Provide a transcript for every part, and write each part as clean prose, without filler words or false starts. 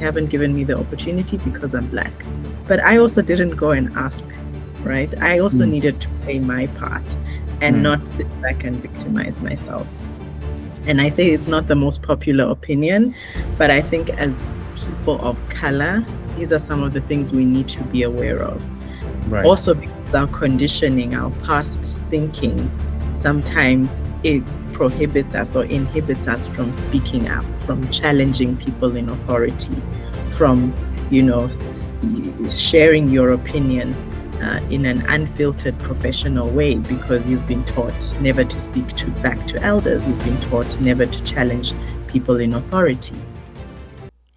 They haven't given me the opportunity because I'm Black. But I also didn't go and ask, right? I also Mm. needed to play my part and not sit back and victimize myself. And I say it's not the most popular opinion, but I think as people of color, these are some of the things we need to be aware of. Right. Also, because our conditioning, our past thinking, sometimes it prohibits us or inhibits us from speaking up, from challenging people in authority, from, sharing your opinion in an unfiltered professional way, because you've been taught never to speak back to elders. You've been taught never to challenge people in authority.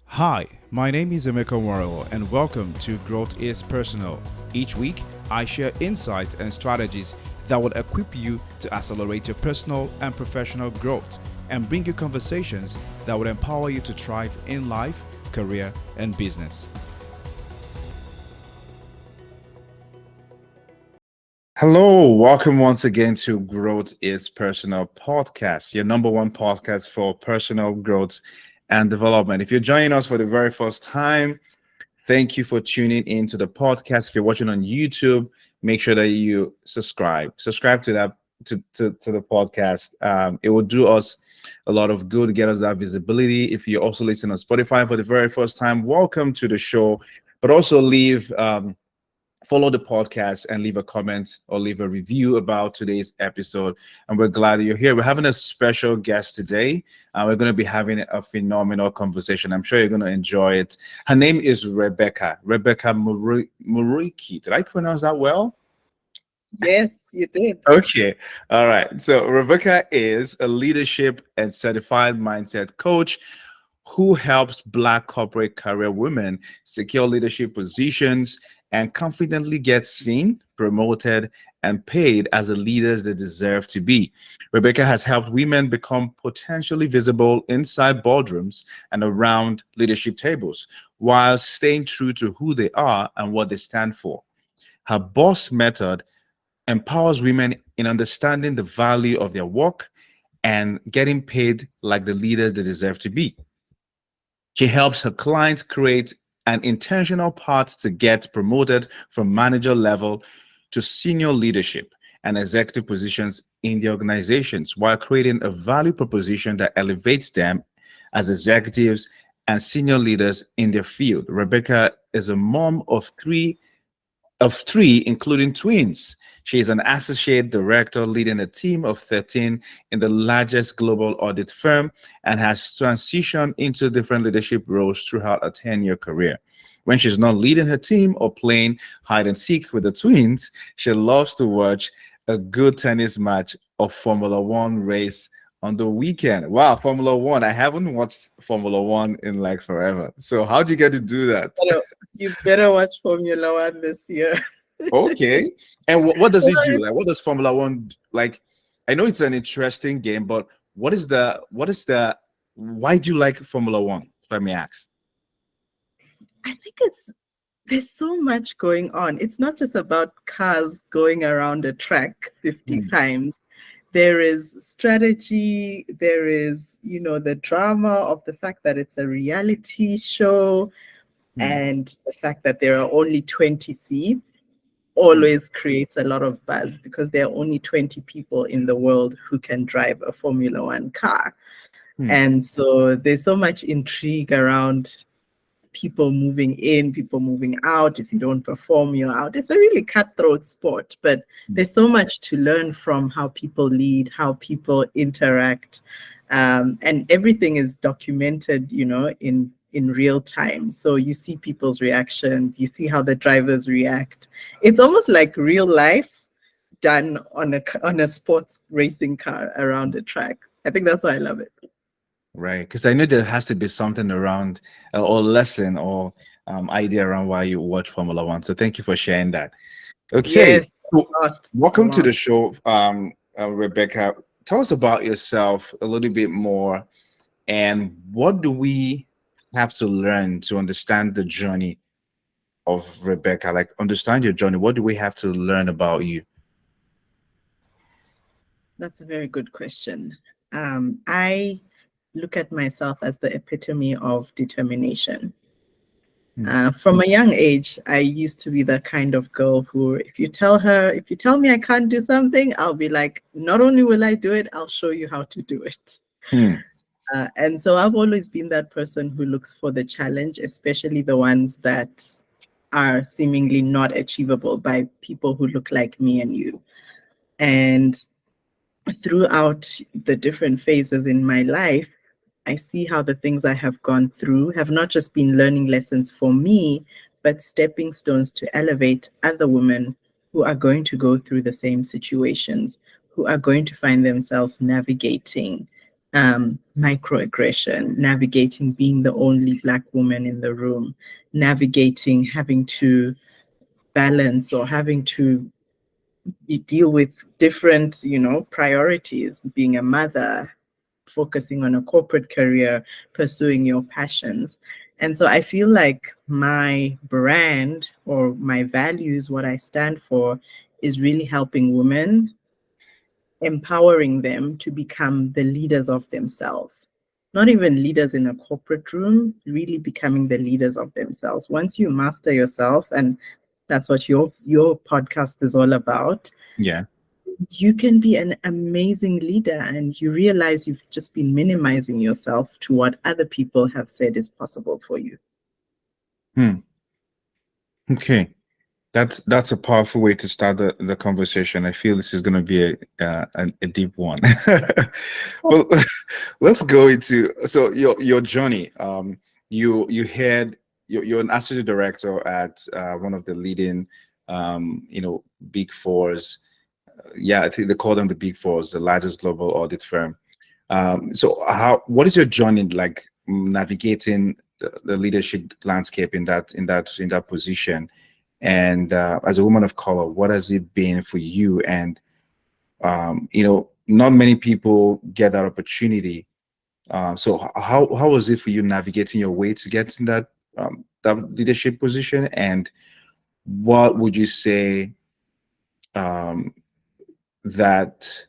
Hi, my name is Emeka Nwarulor, and welcome to Growth is Personal. Each week, I share insights and strategies that will equip you to accelerate your personal and professional growth and bring you conversations that will empower you to thrive in life, career, and business. Hello, welcome once again to Growth is Personal podcast, your number one podcast for personal growth and development. If you're joining us for the very first time, thank you for tuning into the podcast. If you're watching on YouTube, make sure that you subscribe to that to the podcast. It will do us a lot of good, get us that visibility. If you're also listening on Spotify for the very first time, welcome to the show. But also follow the podcast and leave a comment or leave a review about today's episode. And we're glad you're here. We're having a special guest today. We're going to be having a phenomenal conversation. I'm sure you're going to enjoy it. Her name is Rebecca Muriki. Did I pronounce that well? Yes, you did. Okay. All right. So Rebecca is a leadership and certified mindset coach who helps Black corporate career women secure leadership positions and confidently get seen, promoted, and paid as the leaders they deserve to be. Rebecca has helped women become potentially visible inside boardrooms and around leadership tables while staying true to who they are and what they stand for. Her boss method empowers women in understanding the value of their work and getting paid like the leaders they deserve to be. She helps her clients create an intentional path to get promoted from manager level to senior leadership and executive positions in the organizations while creating a value proposition that elevates them as executives and senior leaders in their field. Rebecca is a mom of three, including twins. She is an associate director leading a team of 13 in the largest global audit firm and has transitioned into different leadership roles throughout a 10-year career. When she's not leading her team or playing hide and seek with the twins, she loves to watch a good tennis match or Formula One race on the weekend. Wow, Formula One. I haven't watched Formula One in like forever. So how'd you get to do that? You better watch Formula One this year. Okay. And what does it do? Like, what does Formula One like? I know it's an interesting game, but why do you like Formula One, if I may ask? I think there's so much going on. It's not just about cars going around a track 50 times. There is strategy, there is, the drama of the fact that it's a reality show, and the fact that there are only 20 seats always creates a lot of buzz because there are only 20 people in the world who can drive a Formula One car. And so there's so much intrigue around people moving in, people moving out. If you don't perform, you're out. It's a really cutthroat sport, but there's so much to learn from how people lead, how people interact, and everything is documented, in real time. So you see people's reactions, you see how the drivers react. It's almost like real life done on a sports racing car around a track. I think that's why I love it. Right, because I know there has to be something around or lesson or idea around why you watch Formula One. So thank you for sharing that. Okay, Yes, so a welcome to lot. the show, Rebecca. Tell us about yourself a little bit more, and what do we have to learn to understand the journey of Rebecca? Like, understand your journey. What do we have to learn about you? That's a very good question. I look at myself as the epitome of determination. From a young age, I used to be the kind of girl who, if you tell me I can't do something, I'll be like, not only will I do it, I'll show you how to do it. Hmm. And so I've always been that person who looks for the challenge, especially the ones that are seemingly not achievable by people who look like me and you. And throughout the different phases in my life, I see how the things I have gone through have not just been learning lessons for me, but stepping stones to elevate other women who are going to go through the same situations, who are going to find themselves navigating microaggression, navigating being the only Black woman in the room, navigating having to balance or having to you deal with different, priorities, being a mother, focusing on a corporate career, pursuing your passions. And so I feel like my brand or my values, what I stand for, is really helping women, empowering them to become the leaders of themselves. Not even leaders in a corporate room, really becoming the leaders of themselves. Once you master yourself, and that's what your podcast is all about, Yeah. you can be an amazing leader, and you realize you've just been minimizing yourself to what other people have said is possible for you. Okay. That's a powerful way to start the conversation. I feel this is going to be a deep one. Well, let's go into your journey. You had you're an associate director at one of the leading big fours. Yeah, I think they call them the big fours, the largest global audit firm. So what is your journey like navigating the leadership landscape in that position? And as a woman of color, what has it been for you? And not many people get that opportunity. So how was it for you navigating your way to get in that leadership position? And what would you say um, that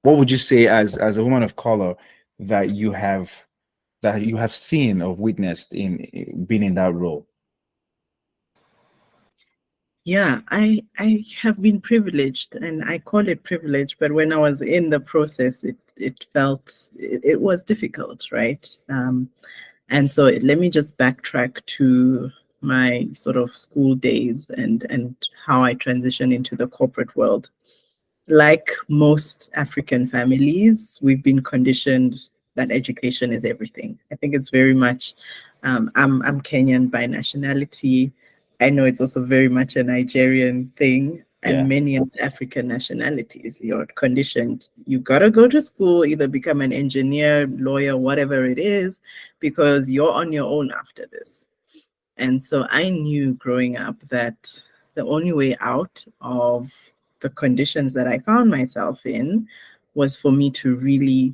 what would you say as a woman of color that you have seen or witnessed in being in that role? Yeah, I have been privileged, and I call it privilege, but when I was in the process, it was difficult, right? And so let me just backtrack to my sort of school days and how I transitioned into the corporate world. Like most African families, we've been conditioned that education is everything. I think it's very much, I'm Kenyan by nationality. I know it's also very much a Nigerian thing, and Yeah. many of the African nationalities. You're conditioned. You gotta go to school, either become an engineer, lawyer, whatever it is, because you're on your own after this. And so I knew growing up that the only way out of the conditions that I found myself in was for me to really,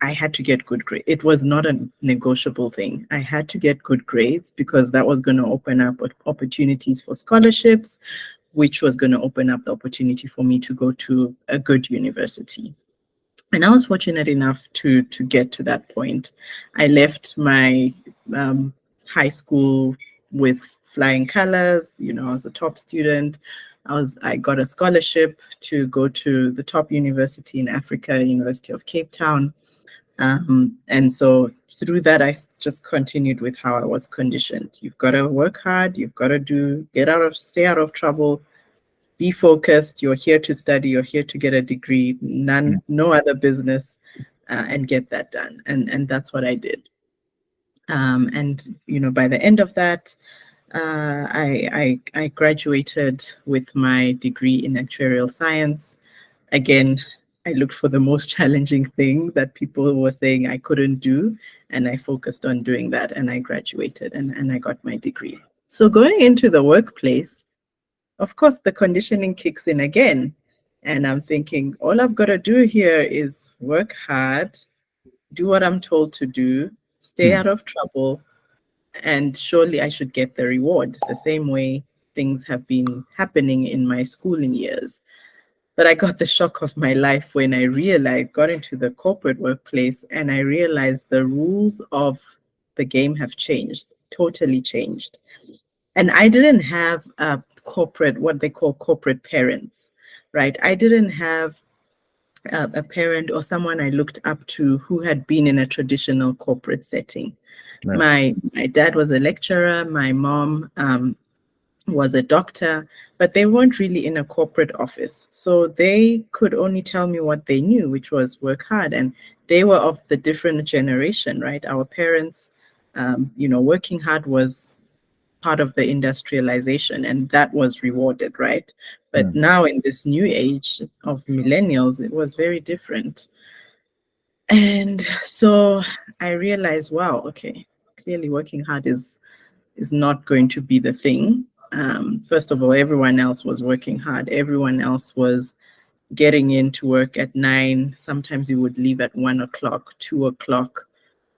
I had to get good grades. It was not a negotiable thing. I had to get good grades because that was going to open up opportunities for scholarships, which was going to open up the opportunity for me to go to a good university. And I was fortunate enough to get to that point. I left my high school with flying colors. I was a top student. I got a scholarship to go to the top university in Africa, University of Cape Town. And so through that, I just continued with how I was conditioned. You've got to work hard. You've got to stay out of trouble. Be focused. You're here to study. You're here to get a degree. No other business, and get that done. And that's what I did. And by the end of that, I graduated with my degree in actuarial science. Again, I looked for the most challenging thing that people were saying I couldn't do, and I focused on doing that, and I graduated and I got my degree. So going into the workplace, of course, the conditioning kicks in again. And I'm thinking, all I've got to do here is work hard, do what I'm told to do, stay out of trouble, and surely I should get the reward, the same way things have been happening in my schooling years. But I got the shock of my life when I got into the corporate workplace, and I realized the rules of the game have changed. totally changed. And I didn't have what they call corporate parents, right? I didn't have a parent or someone I looked up to who had been in a traditional corporate setting. Right. My dad was a lecturer. My mom was a doctor, but they weren't really in a corporate office. So they could only tell me what they knew, which was work hard. And they were of the different generation, right? Our parents, working hard was part of the industrialization, and that was rewarded, right? But now in this new age of millennials, it was very different. And so I realized, wow, okay, clearly working hard is not going to be the thing. First of all, everyone else was working hard. Everyone else was getting into work at 9. Sometimes you would leave at 1 o'clock, 2 o'clock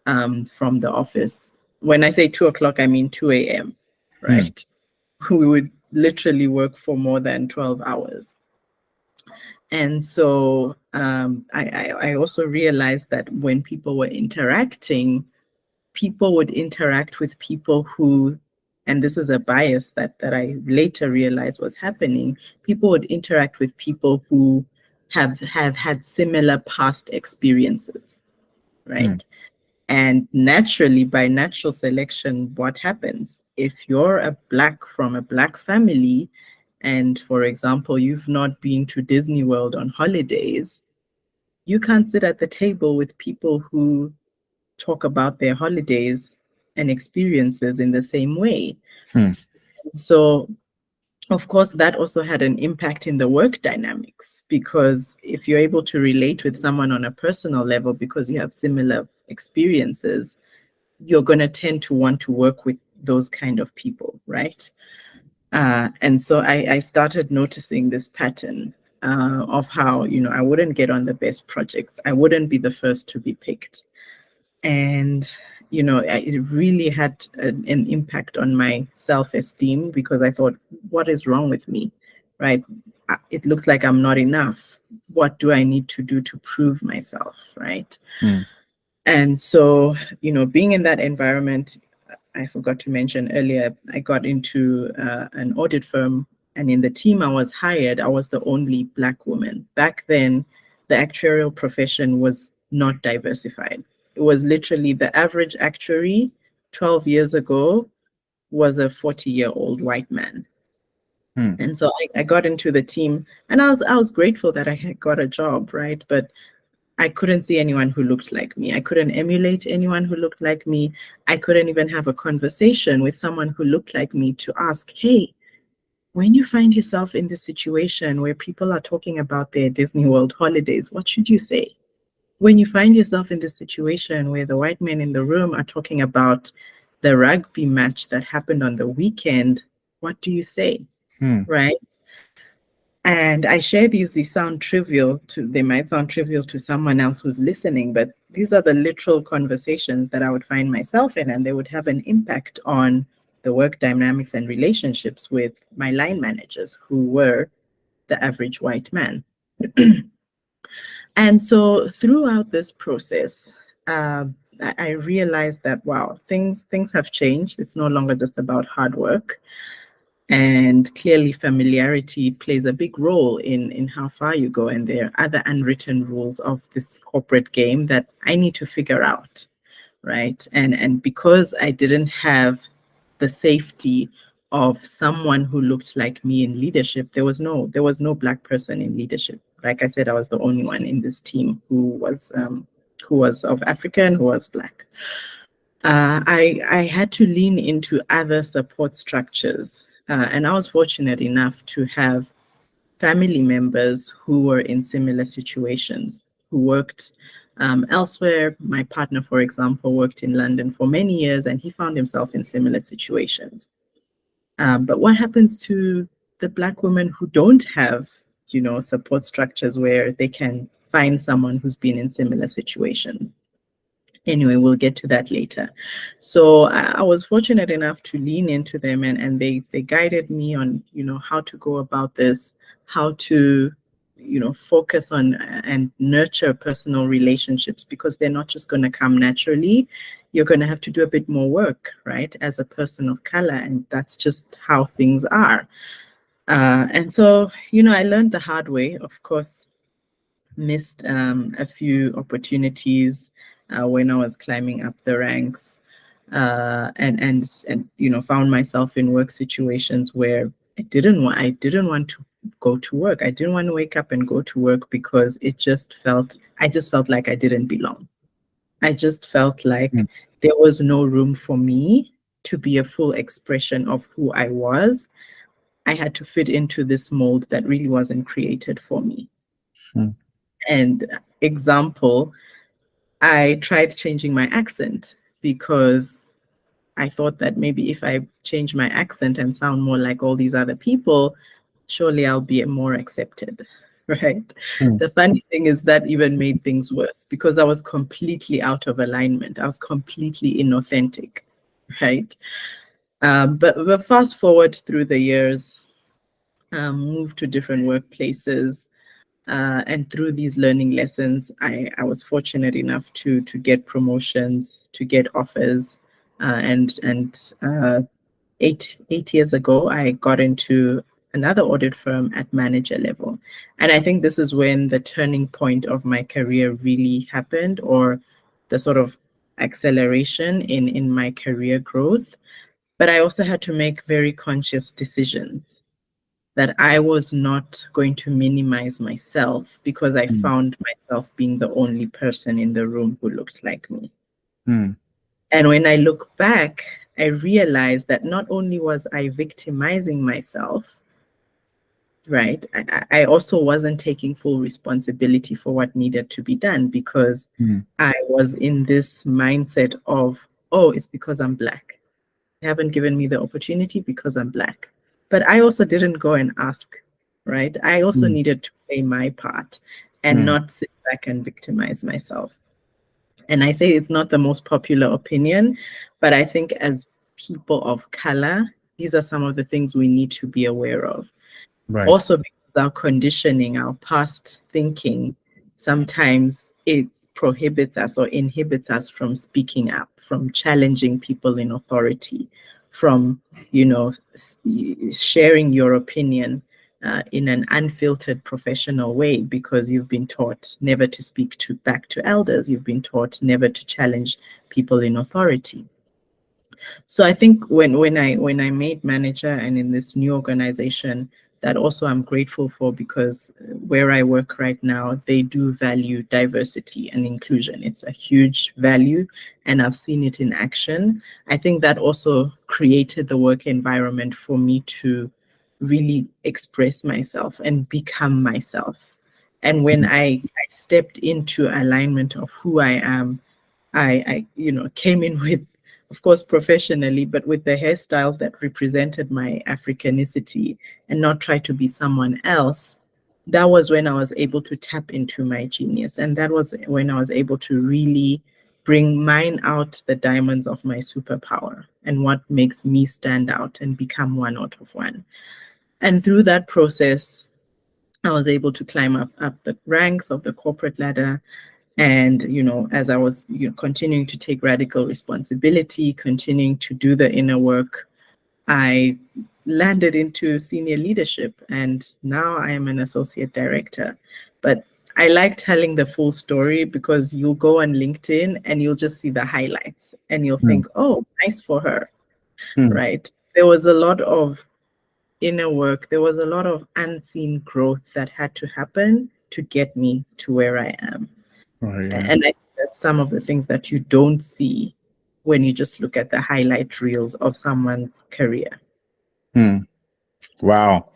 from the office. When I say 2 o'clock, I mean 2 a.m., right? We would literally work for more than 12 hours. And so I also realized that when people were interacting, people would interact with people who, and this is a bias that I later realized was happening, people would interact with people who have had similar past experiences, right? And naturally, by natural selection, what happens? If you're from a Black family, and for example, you've not been to Disney World on holidays, you can't sit at the table with people who talk about their holidays and experiences in the same way. So, of course, that also had an impact in the work dynamics, because if you're able to relate with someone on a personal level because you have similar experiences, you're going to tend to want to work with those kind of people, right? And so I started noticing this pattern of how, I wouldn't get on the best projects. I wouldn't be the first to be picked. And, it really had an impact on my self-esteem, because I thought, what is wrong with me, right? It looks like I'm not enough. What do I need to do to prove myself, right? And so, being in that environment, I forgot to mention earlier, I got into an audit firm, and in the team I was hired, I was the only Black woman. Back then, the actuarial profession was not diversified. It was literally the average actuary 12 years ago was a 40-year-old white man. And so I got into the team, and I was grateful that I had got a job, right? But I couldn't see anyone who looked like me. I couldn't emulate anyone who looked like me. I couldn't even have a conversation with someone who looked like me to ask, hey, when you find yourself in this situation where people are talking about their Disney World holidays, what should you say? When you find yourself in this situation where the white men in the room are talking about the rugby match that happened on the weekend, what do you say? Right? And I share these sound trivial they might sound trivial to someone else who's listening, but these are the literal conversations that I would find myself in, and they would have an impact on the work dynamics and relationships with my line managers, who were the average white man. And so throughout this process, I realized that, wow, things have changed. It's no longer just about hard work. And clearly familiarity plays a big role in how far you go. And there are other unwritten rules of this corporate game that I need to figure out, right? And because I didn't have the safety of someone who looked like me in leadership, there was no Black person in leadership. Like I said, I was the only one in this team who was of African, who was Black. I had to lean into other support structures. And I was fortunate enough to have family members who were in similar situations, who worked elsewhere. My partner, for example, worked in London for many years, and he found himself in similar situations. But what happens to the Black women who don't have, support structures where they can find someone who's been in similar situations? Anyway, we'll get to that later. So I was fortunate enough to lean into them, and they guided me on, how to go about this, how to, focus on and nurture personal relationships, because they're not just going to come naturally. You're going to have to do a bit more work, right, as a person of color, and that's just how things are. And so, I learned the hard way, of course. Missed a few opportunities when I was climbing up the ranks, and found myself in work situations where I didn't want to go to work. I didn't want to wake up and go to work because I just felt like I didn't belong. I just felt like there was no room for me to be a full expression of who I was. I had to fit into this mold that really wasn't created for me. And example, I tried changing my accent because I thought that maybe if I change my accent and sound more like all these other people, surely I'll be more accepted, right? The funny thing is that even made things worse because I was completely out of alignment. I was completely inauthentic, right? But fast forward through the years, moved to different workplaces, and through these learning lessons, I was fortunate enough to get promotions, to get offers, and 8 years ago, I got into another audit firm at manager level, and I think this is when the turning point of my career really happened, or the sort of acceleration in my career growth. But I also had to make very conscious decisions that I was not going to minimize myself because I found myself being the only person in the room who looked like me. And when I look back, I realized that not only was I victimizing myself, right, I also wasn't taking full responsibility for what needed to be done, because I was in this mindset of, oh, it's because I'm Black. They haven't given me the opportunity because I'm Black. But I also didn't go and ask, right? I also needed to play my part and not sit back and victimize myself. And I say it's not the most popular opinion, but I think as people of color, these are some of the things we need to be aware of. Right. Also, because our conditioning, our past thinking, sometimes it prohibits us or inhibits us from speaking up, from challenging people in authority, from, sharing your opinion in an unfiltered professional way, because you've been taught never to speak back to elders. You've been taught never to challenge people in authority. So I think when I made manager and in this new organization, that also I'm grateful for, because where I work right now, they do value diversity and inclusion. It's a huge value, and I've seen it in action. I think that also created the work environment for me to really express myself and become myself. And when I stepped into alignment of who I am, I came in with, of course, professionally, but with the hairstyles that represented my Africanicity and not try to be someone else. That was when I was able to tap into my genius. And that was when I was able to really mine out the diamonds of my superpower and what makes me stand out and become one out of one. And through that process, I was able to climb up the ranks of the corporate ladder. And, as I was continuing to take radical responsibility, continuing to do the inner work, I landed into senior leadership. And now I am an associate director. But I like telling the full story, because you'll go on LinkedIn and you'll just see the highlights and you'll think, oh, nice for her, right? There was a lot of inner work. There was a lot of unseen growth that had to happen to get me to where I am. And I think that's some of the things that you don't see when you just look at the highlight reels of someone's career. Wow.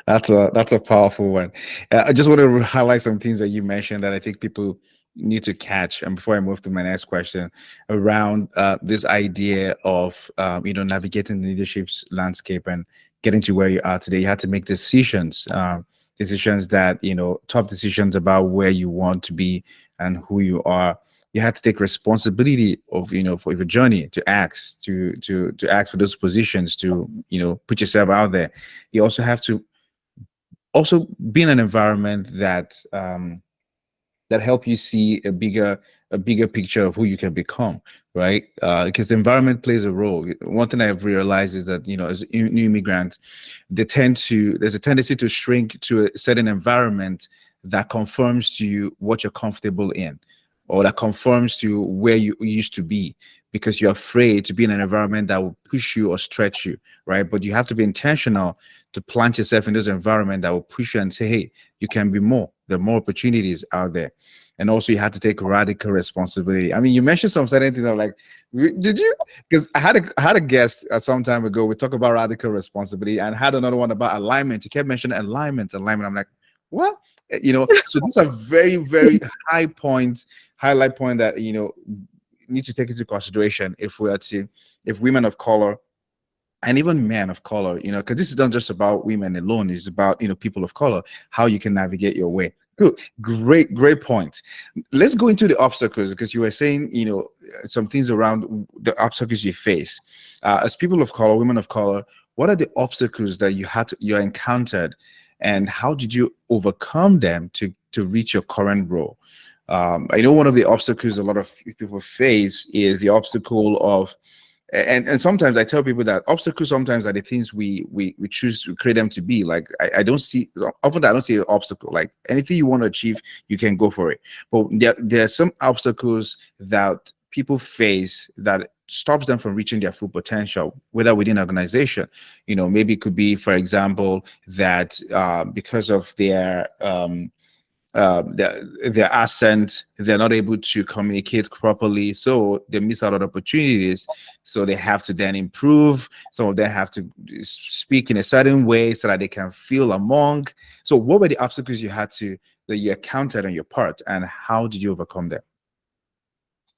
That's a powerful one. I just want to highlight some things that you mentioned that I think people need to catch. And before I move to my next question, around this idea of navigating the leadership's landscape and getting to where you are today, you had to make decisions. Decisions that, tough decisions about where you want to be and who you are. You had to take responsibility of, for your journey, to ask, to ask for those positions, to, put yourself out there. You also have to also be in an environment that that help you see a bigger picture of who you can become, right? Because the environment plays a role. One thing I've realized is that, you know, as new immigrants, there's a tendency to shrink to a certain environment that conforms to you what you're comfortable in, or that conforms to where you used to be, because you're afraid to be in an environment that will push you or stretch you, right? But you have to be intentional to plant yourself in this environment that will push you and say, hey, you can be more. There are more opportunities out there. And also you have to take radical responsibility. I mean, you mentioned some certain things. I'm like, did you? Because I had a guest some time ago. We talked about radical responsibility, and had another one about alignment. You kept mentioning alignment. I'm like, what? You know, so these are very, very highlight point that, you know, need to take into consideration if women of color and even men of color, you know, because this is not just about women alone, it's about, you know, people of color, how you can navigate your way. Good, great point. Let's go into the obstacles, because you were saying, you know, some things around the obstacles you face as people of color, women of color. What are the obstacles that you encountered, and how did you overcome them to reach your current role? I know one of the obstacles a lot of people face is the obstacle of, and sometimes I tell people that obstacles sometimes are the things we choose to create them to be. Like I don't see, often I don't see an obstacle. Like anything you want to achieve, you can go for it. But there are some obstacles that people face that stops them from reaching their full potential, whether within an organization. You know, maybe it could be, for example, that because of their accent, they're not able to communicate properly, so they miss out on opportunities. So they have to then improve. Some of them have to speak in a certain way so that they can feel among. So what were the obstacles that you encountered on your part, and how did you overcome them?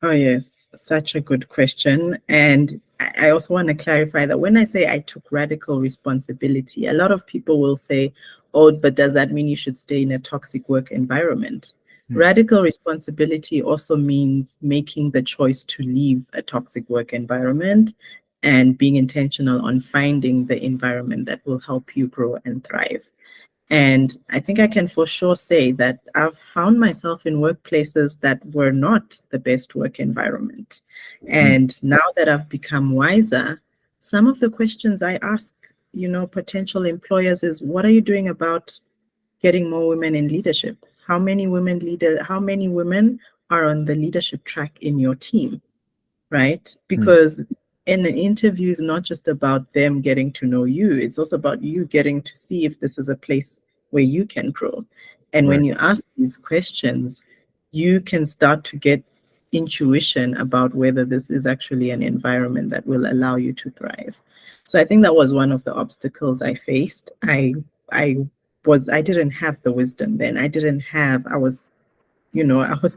Oh, yes, such a good question. And I also want to clarify that when I say I took radical responsibility, a lot of people will say, oh, but does that mean you should stay in a toxic work environment? Radical responsibility also means making the choice to leave a toxic work environment and being intentional on finding the environment that will help you grow and thrive. And I think I can for sure say that I've found myself in workplaces that were not the best work environment. And now that I've become wiser, some of the questions I ask, you know, potential employers is, what are you doing about getting more women in leadership? How many women are on the leadership track in your team, right? Because in an interview is not just about them getting to know you, it's also about you getting to see if this is a place where you can grow. And when you ask these questions, you can start to get intuition about whether this is actually an environment that will allow you to thrive. So I think that was one of the obstacles I faced. I didn't have the wisdom then. I was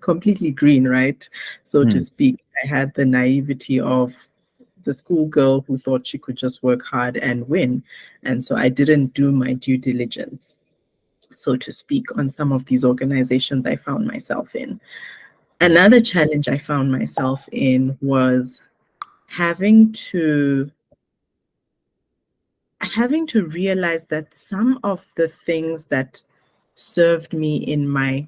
completely green, right? So to speak. I had the naivety of the schoolgirl who thought she could just work hard and win. And so I didn't do my due diligence, so to speak, on some of these organizations I found myself in. Another challenge I found myself in was having to realize that some of the things that served me in my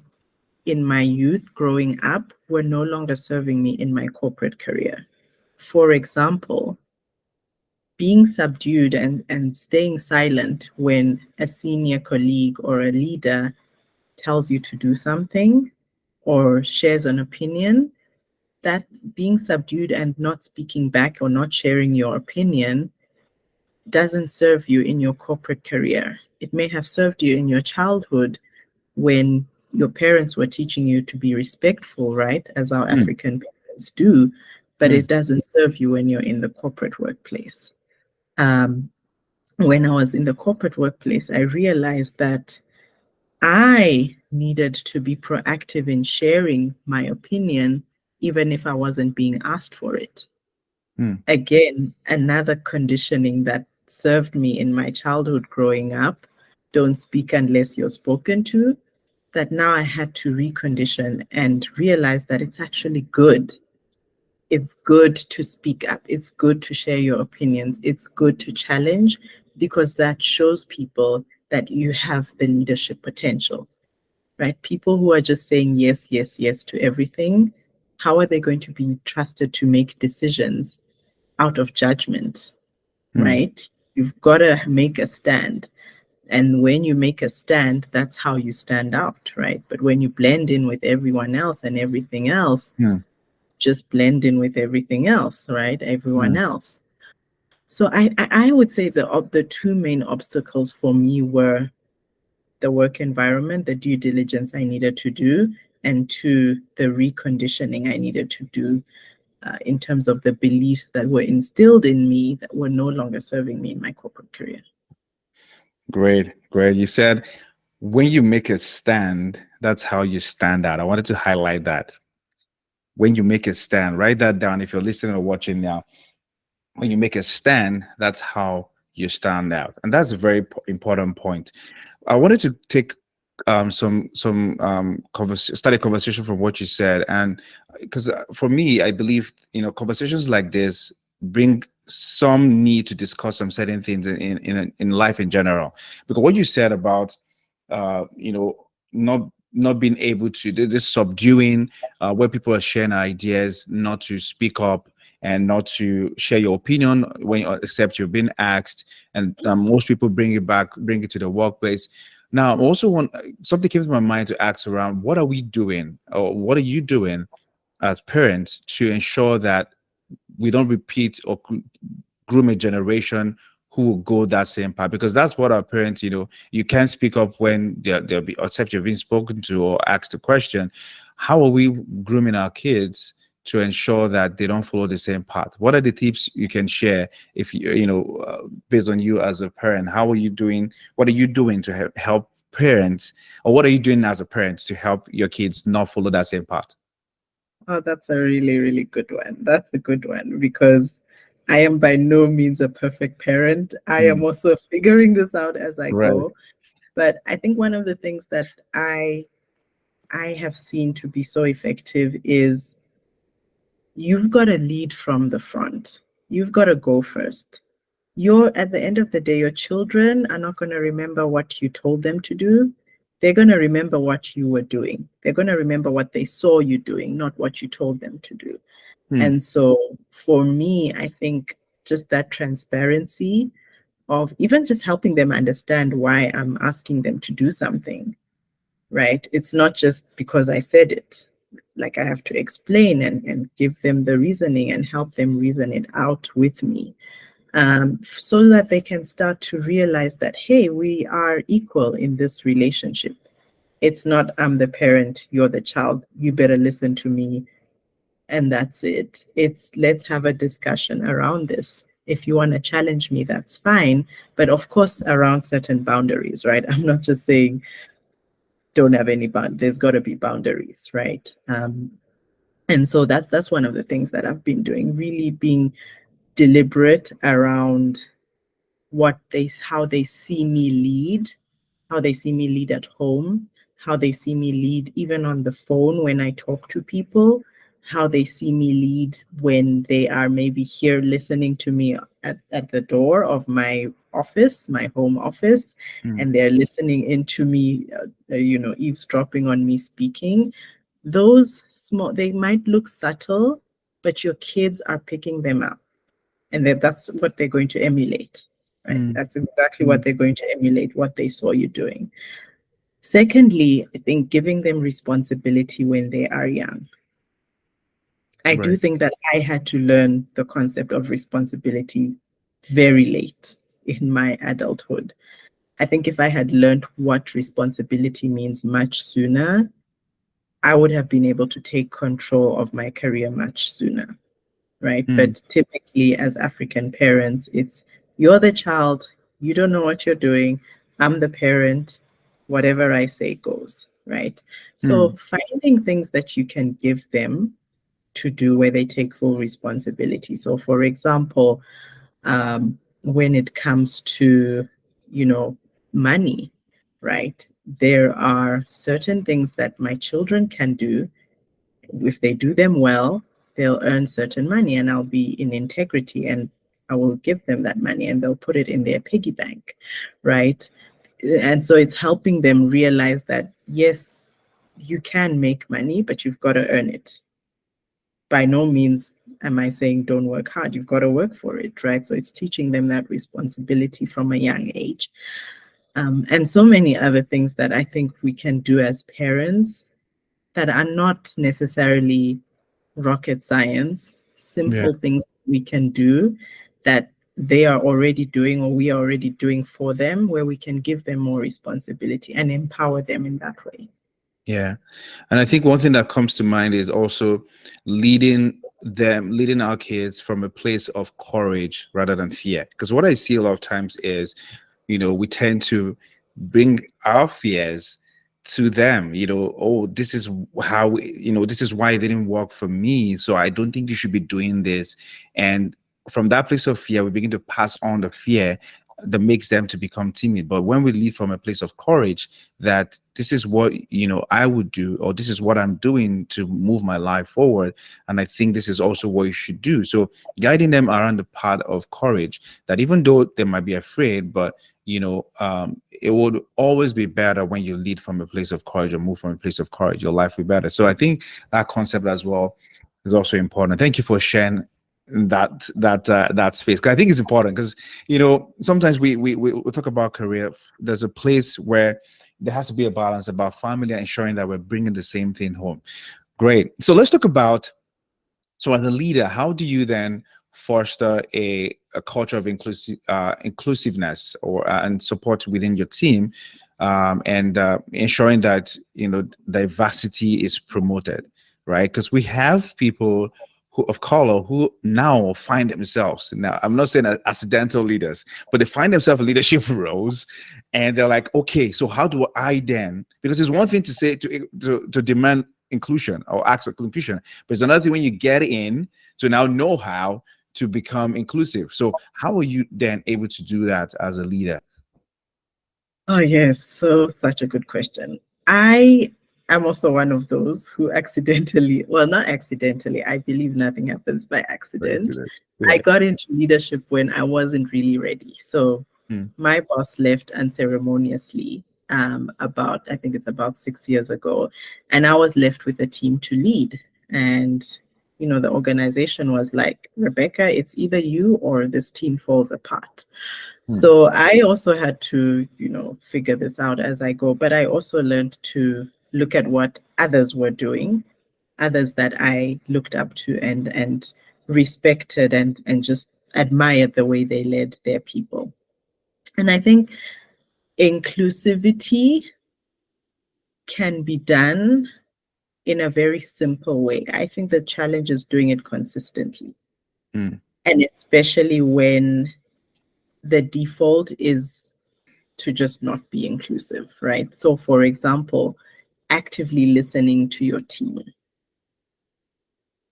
youth growing up were no longer serving me in my corporate career. For example, being subdued and staying silent when a senior colleague or a leader tells you to do something or shares an opinion, that being subdued and not speaking back or not sharing your opinion doesn't serve you in your corporate career. It may have served you in your childhood when your parents were teaching you to be respectful, right? As our African parents do, but it doesn't serve you when you're in the corporate workplace. When I was in the corporate workplace, I realized that I needed to be proactive in sharing my opinion, even if I wasn't being asked for it. Again, another conditioning that served me in my childhood growing up, don't speak unless you're spoken to, that now I had to recondition and realize that it's actually good. It's good to speak up. It's good to share your opinions. It's good to challenge, because that shows people that you have the leadership potential, right? People who are just saying yes, yes, yes to everything, how are they going to be trusted to make decisions out of judgment, right? You've got to make a stand. And when you make a stand, that's how you stand out, right? But when you blend in with everyone else and everything else, just blend in with everything else, right? Everyone else. So I would say the two main obstacles for me were the work environment, the due diligence I needed to do, and two, the reconditioning I needed to do in terms of the beliefs that were instilled in me that were no longer serving me in my corporate career. Great, great. You said when you make a stand, that's how you stand out. I wanted to highlight that. When you make a stand, write that down if you're listening or watching now. When you make a stand, that's how you stand out. And that's a very important point. I wanted to take some start a conversation from what you said, and because for me, I believe conversations like this bring some need to discuss some certain things in life in general. Because what you said about not being able to do this subduing, where people are sharing ideas, not to speak up and not to share your opinion when except you're being asked, and most people bring it to the workplace. Now, I also want something came to my mind to ask around what are we doing, or what are you doing as parents to ensure that we don't repeat or groom a generation who will go that same path? Because that's what our parents, you can't speak up when they'll be, except you've been spoken to or asked a question. How are we grooming our kids to ensure that they don't follow the same path? What are the tips you can share if based on you as a parent? How are you doing? What are you doing to help parents, or what are you doing as a parent to help your kids not follow that same path? Oh, that's a really, really good one. That's a good one, because I am by no means a perfect parent. I am also figuring this out as I go. But I think one of the things that I have seen to be so effective is you've got to lead from the front. You've got to go first. At the end of the day, your children are not going to remember what you told them to do. They're going to remember what you were doing. They're going to remember what they saw you doing, not what you told them to do. And so for me, I think just that transparency of even just helping them understand why I'm asking them to do something, right? It's not just because I said it. Like, I have to explain and give them the reasoning and help them reason it out with me. So that they can start to realize that, hey, we are equal in this relationship. It's not I'm the parent, you're the child, you better listen to me, and that's it. It's let's have a discussion around this. If you want to challenge me, that's fine. But of course, around certain boundaries, right? I'm not just saying don't have any there's got to be boundaries, right? And so that's one of the things that I've been doing, really being deliberate around how they see me lead, how they see me lead at home, how they see me lead even on the phone when I talk to people, how they see me lead when they are maybe here listening to me at the door of my office, my home office, and they're listening into me, eavesdropping on me speaking. Those they might look subtle, but your kids are picking them up. And that's what they're going to emulate, right? That's exactly what they're going to emulate, what they saw you doing. Secondly, I think giving them responsibility when they are young. I do think that I had to learn the concept of responsibility very late in my adulthood. I think if I had learned what responsibility means much sooner, I would have been able to take control of my career much sooner. Right. But typically, as African parents, it's you're the child, you don't know what you're doing, I'm the parent, whatever I say goes. Right. So finding things that you can give them to do where they take full responsibility. So, for example, when it comes to, money, right, there are certain things that my children can do. If they do them well, they'll earn certain money, and I'll be in integrity, and I will give them that money and they'll put it in their piggy bank, right? And so it's helping them realize that, yes, you can make money, but you've got to earn it. By no means am I saying don't work hard. You've got to work for it, right? So it's teaching them that responsibility from a young age. And so many other things that I think we can do as parents that are not necessarily rocket science, simple things we can do that they are already doing or we are already doing for them, where we can give them more responsibility and empower them in that way. Yeah. And I think one thing that comes to mind is also leading our kids from a place of courage rather than fear. Because what I see a lot of times is, we tend to bring our fears to them, oh, this is how, this is why it didn't work for me. So I don't think you should be doing this. And from that place of fear, we begin to pass on the fear that makes them to become timid. But when we lead from a place of courage, that this is what I would do, or this is what I'm doing to move my life forward, and I think this is also what you should do. So guiding them around the path of courage, that even though they might be afraid, but it would always be better when you lead from a place of courage or move from a place of courage. Your life will be better. So I think that concept as well is also important. Thank you for sharing that space, because I think it's important, because sometimes we talk about career. There's a place where there has to be a balance about family and ensuring that we're bringing the same thing home. Great. So let's talk about, so as a leader, how do you then foster a culture of inclusiveness or and support within your team, and ensuring that diversity is promoted, right? Because we have people of color who now find themselves, now I'm not saying accidental leaders, but they find themselves in leadership roles, and they're like, okay, so how do I then, because it's one thing to say to demand inclusion or ask for inclusion, but it's another thing when you get in to now know how to become inclusive. So how are you then able to do that as a leader? Oh, yes. So such a good question. I am also one of those who accidentally, well, not accidentally, I believe nothing happens by accident. I got into leadership when I wasn't really ready. So my boss left unceremoniously I think it's about 6 years ago. And I was left with a team to lead. And, the organization was like, Rebecca, it's either you or this team falls apart. So I also had to, figure this out as I go, but I also learned to look at what others were doing, others that I looked up to and respected and just admired the way they led their people. And I think inclusivity can be done in a very simple way. I think the challenge is doing it consistently. And especially when the default is to just not be inclusive, right? So for example, actively listening to your team.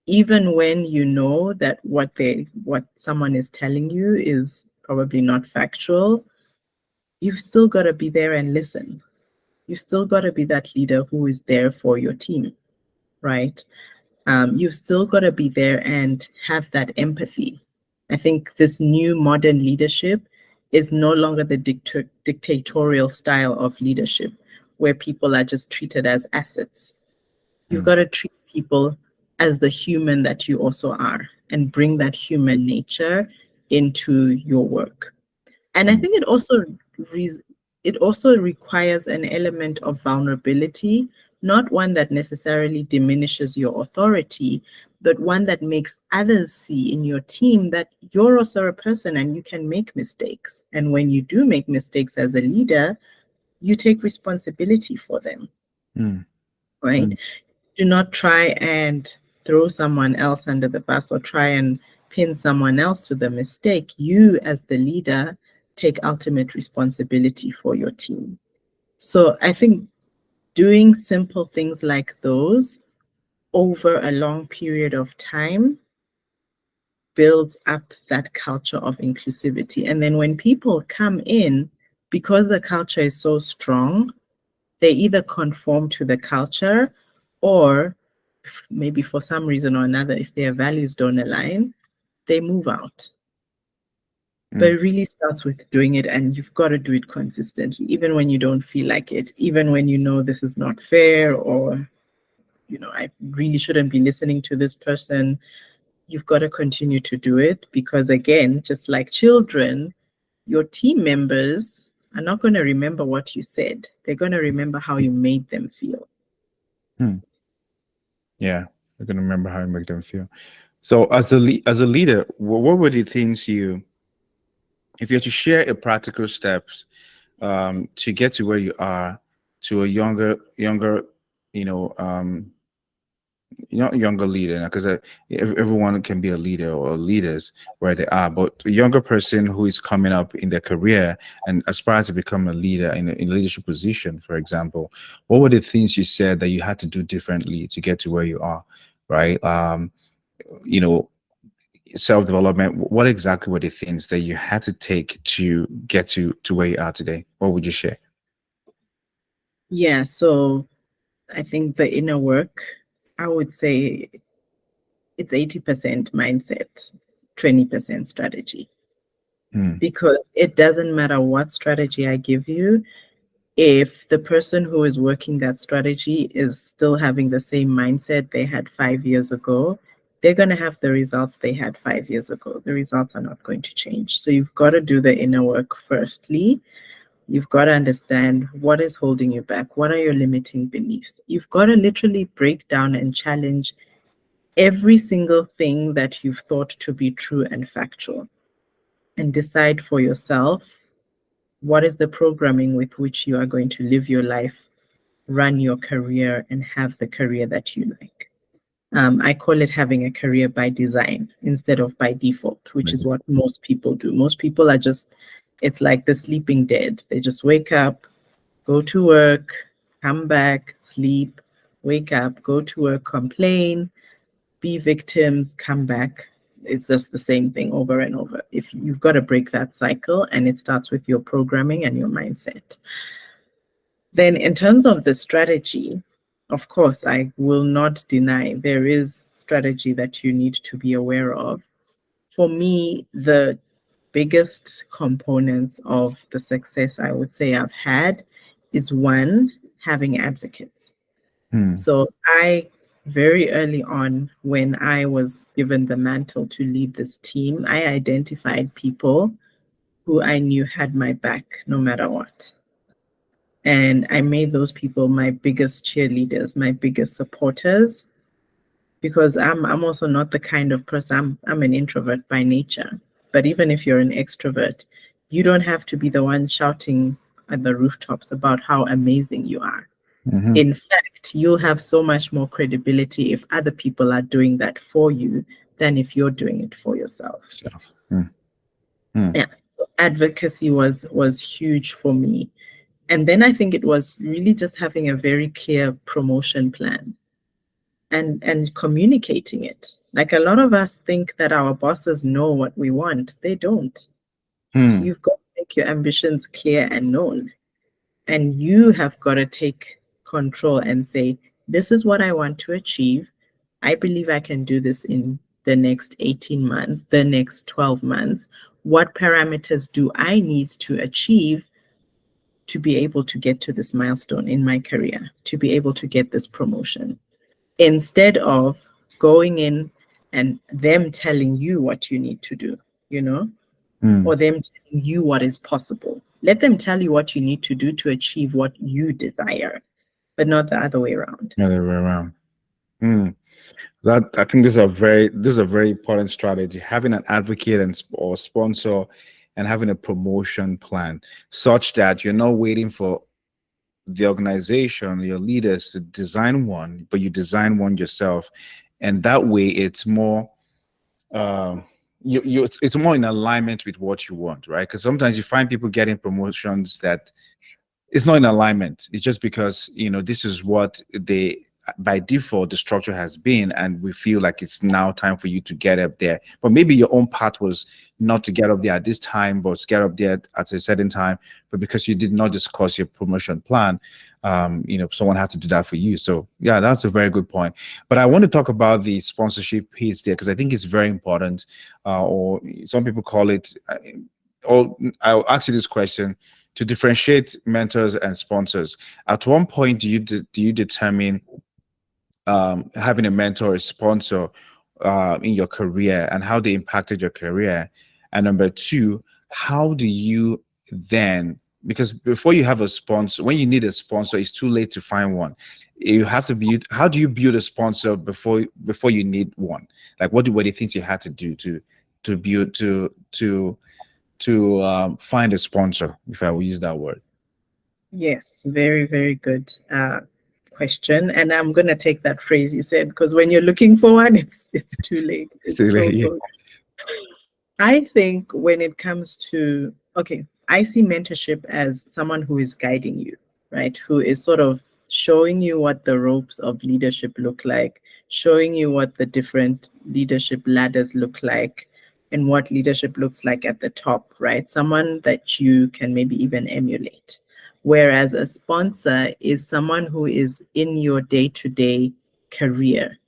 Even when you know that what someone is telling you is probably not factual, you've still got to be there and listen. You've still got to be that leader who is there for your team, right? You've still got to be there and have that empathy. I think this new modern leadership is no longer the dictatorial style of leadership where people are just treated as assets. You've got to treat people as the human that you also are and bring that human nature into your work. And I think it also requires an element of vulnerability, not one that necessarily diminishes your authority, but one that makes others see in your team that you're also a person and you can make mistakes. And when you do make mistakes as a leader, you take responsibility for them, right? Do not try and throw someone else under the bus or try and pin someone else to the mistake. You, as the leader, take ultimate responsibility for your team. So I think doing simple things like those over a long period of time builds up that culture of inclusivity. And then when people come in, because the culture is so strong, they either conform to the culture or maybe for some reason or another, if their values don't align, they move out. But it really starts with doing it, and you've got to do it consistently, even when you don't feel like it, even when you know this is not fair, or, I really shouldn't be listening to this person. You've got to continue to do it because, again, just like children, your team members are not going to remember what you said. They're going to remember how you made them feel. Yeah, they're going to remember how you make them feel. So as a leader, what were the things if you had to share a practical steps to get to where you are, to a younger, younger leader, because everyone can be a leader or leaders where they are, but a younger person who is coming up in their career and aspire to become a leader in a leadership position, for example, what were the things you said that you had to do differently to get to where you are, right? Self-development, what exactly were the things that you had to take to get to where you are today? What would you share? Yeah, so I think the inner work, I would say it's 80% mindset, 20% strategy. Because it doesn't matter what strategy I give you, if the person who is working that strategy is still having the same mindset they had 5 years ago, they're going to have the results they had 5 years ago. The results are not going to change. So you've got to do the inner work firstly. You've got to understand what is holding you back. What are your limiting beliefs? You've got to literally break down and challenge every single thing that you've thought to be true and factual, and decide for yourself what is the programming with which you are going to live your life, run your career, and have the career that you like. I call it having a career by design instead of by default, which is what most people do. Most people are it's like the sleeping dead. They just wake up, go to work, come back, sleep, wake up, go to work, complain, be victims, come back. It's just the same thing over and over. If you've got to break that cycle, and it starts with your programming and your mindset. Then in terms of the strategy, of course, I will not deny there is strategy that you need to be aware of. For me, the biggest components of the success I would say I've had is one, having advocates. So I, very early on, when I was given the mantle to lead this team, I identified people who I knew had my back no matter what. And I made those people my biggest cheerleaders, my biggest supporters, because I'm also not the kind of person, I'm an introvert by nature. But even if you're an extrovert, you don't have to be the one shouting at the rooftops about how amazing you are. In fact, you'll have so much more credibility if other people are doing that for you than if you're doing it for yourself. Yeah, so advocacy was huge for me. And then I think it was really just having a very clear promotion plan and communicating it. Like, a lot of us think that our bosses know what we want. They don't. You've got to make your ambitions clear and known. And you have got to take control and say, this is what I want to achieve. I believe I can do this in the next 18 months, the next 12 months. What parameters do I need to achieve to be able to get to this milestone in my career, to be able to get this promotion, instead of going in and them telling you what you need to do, or them telling you what is possible. Let them tell you what you need to do to achieve what you desire, but not the other way around. The other way around. That, I think this is a very important strategy, having an advocate or sponsor, and having a promotion plan, such that you're not waiting for the organization, your leaders to design one, but you design one yourself. And that way it's more it's more in alignment with what you want, right? Because sometimes you find people getting promotions that it's not in alignment. It's just because this is what they, by default, the structure has been, and we feel like it's now time for you to get up there. But maybe your own path was not to get up there at this time, but to get up there at a certain time. But because you did not discuss your promotion plan, someone had to do that for you. So yeah, that's a very good point. But I want to talk about the sponsorship piece there, because I think it's very important. Or some people call it or I'll ask you this question to differentiate mentors and sponsors. At one point, do you determine having a mentor or sponsor in your career and how they impacted your career? And number two, how do you then, because before you have a sponsor, when you need a sponsor, it's too late to find one. You have to build, how do you build a sponsor before you need one? Like what were the things you had to do to build to find a sponsor, if I will use that word? Yes, very, very good question. And I'm going to take that phrase you said, because when you're looking for one, it's too late. It's Yeah. so I think when it comes to, okay, I see mentorship as someone who is guiding you, right? Who is sort of showing you what the ropes of leadership look like, showing you what the different leadership ladders look like, and what leadership looks like at the top, right? Someone that you can maybe even emulate. Whereas a sponsor is someone who is in your day-to-day career,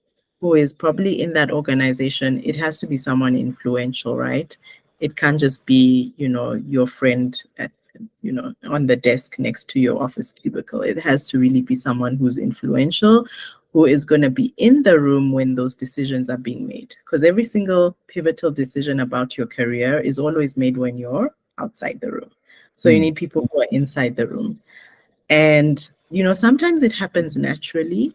who is probably in that organization. It has to be someone influential, right? It can't just be, your friend at, on the desk next to your office cubicle. It has to really be someone who's influential, who is going to be in the room when those decisions are being made. Because every single pivotal decision about your career is always made when you're outside the room. So you need people who are inside the room. And, sometimes it happens naturally.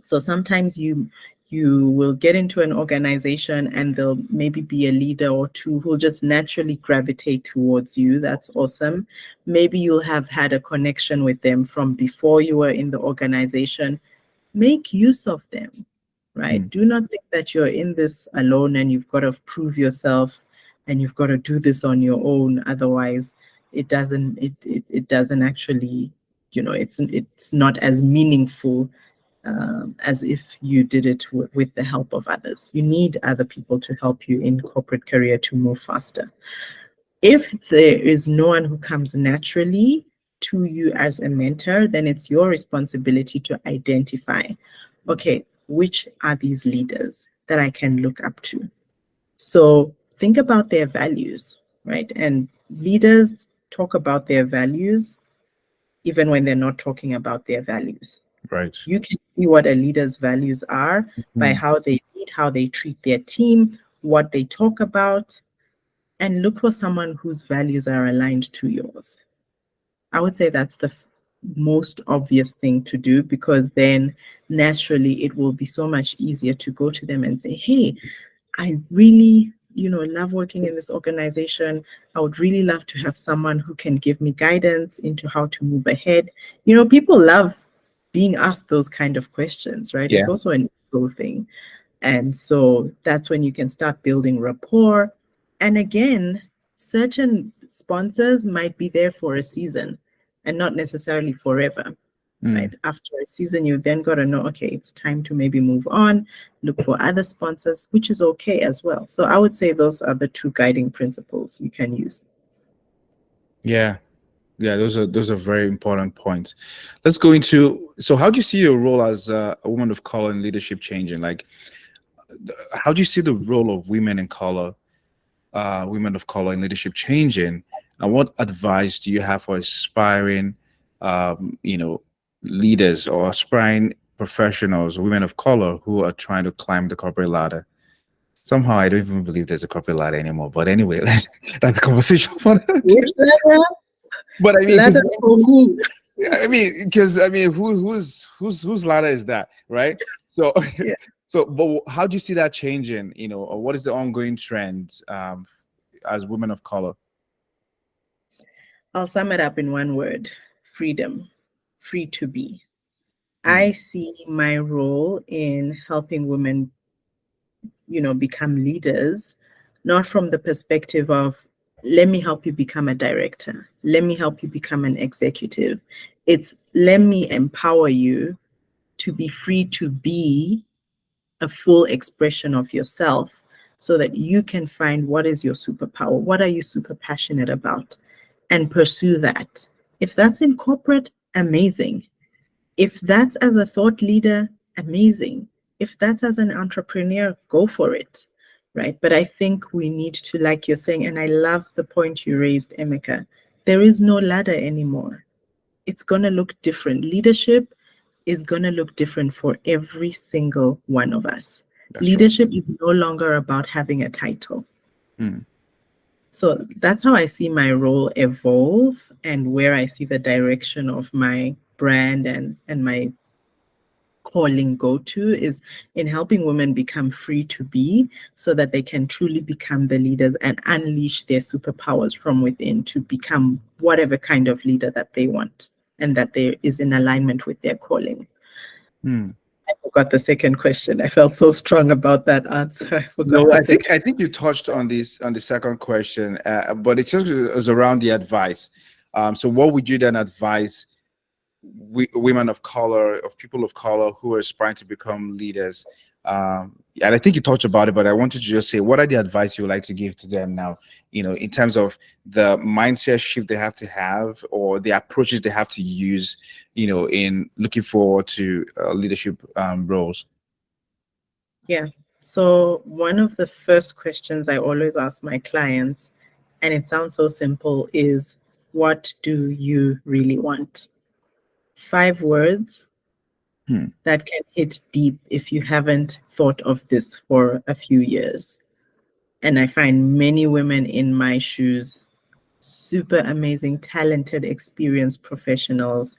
So sometimes you will get into an organization and there'll maybe be a leader or two who'll just naturally gravitate towards you. That's awesome. Maybe you'll have had a connection with them from before you were in the organization. Make use of them, right? Do not think that you're in this alone and you've got to prove yourself and you've got to do this on your own. Otherwise, it doesn't actually, it's not as meaningful as if you did it with the help of others. You need other people to help you in corporate career to move faster. If there is no one who comes naturally to you as a mentor, then it's your responsibility to identify, okay, which are these leaders that I can look up to? So think about their values, right? And leaders talk about their values even when they're not talking about their values. Right. You can see what a leader's values are by how they lead, how they treat their team, what they talk about, and look for someone whose values are aligned to yours. I would say that's the most obvious thing to do, because then naturally it will be so much easier to go to them and say, hey, I really, love working in this organization. I would really love to have someone who can give me guidance into how to move ahead. People love being asked those kind of questions, right? Yeah. It's also an ego thing. And so that's when you can start building rapport. And again, certain sponsors might be there for a season and not necessarily forever. Right? After a season, you then got to know, okay, it's time to maybe move on, look for other sponsors, which is okay as well. So I would say those are the two guiding principles you can use. Yeah. Those are very important points. Let's go into, so how do you see your role as a woman of color in leadership changing? Like, how do you see the role of women of color in leadership changing? And what advice do you have for aspiring, leaders or aspiring professionals, women of color who are trying to climb the corporate ladder? Somehow I don't even believe there's a corporate ladder anymore. But anyway, that's a conversation for Which ladder? But I mean, Ladder for who? whose ladder is that, right? So, Yeah. But how do you see that changing? Or what is the ongoing trend as women of color? I'll sum it up in one word: freedom, free to be. I see my role in helping women, become leaders, not from the perspective of, let me help you become a director, let me help you become an executive. It's, let me empower you to be free to be a full expression of yourself, so that you can find what is your superpower, what are you super passionate about, and pursue that. If that's in corporate, amazing. If that's as a thought leader, amazing. If that's as an entrepreneur, go for it. right? But I think we need to, like you're saying, and I love the point you raised, Emeka, there is no ladder anymore. It's going to look different. Leadership is going to look different for every single one of us. That's right. Leadership is no longer about having a title. So that's how I see my role evolve and where I see the direction of my brand and my calling go to is in helping women become free to be so that they can truly become the leaders and unleash their superpowers from within to become whatever kind of leader that they want and that there is in alignment with their calling. I forgot the second question. I felt so strong about that answer. I forgot. No, the second. I think you touched on this on the second question, but it was around the advice. So what would you then advise women of color, of people of color who are aspiring to become leaders? And I think you touched about it, but I wanted to just say, what are the advice you would like to give to them now, in terms of the mindset shift they have to have or the approaches they have to use, in looking forward to leadership roles? Yeah. So one of the first questions I always ask my clients, and it sounds so simple, is what do you really want? 5 words that can hit deep if you haven't thought of this for a few years. And I find many women in my shoes, super amazing, talented, experienced professionals,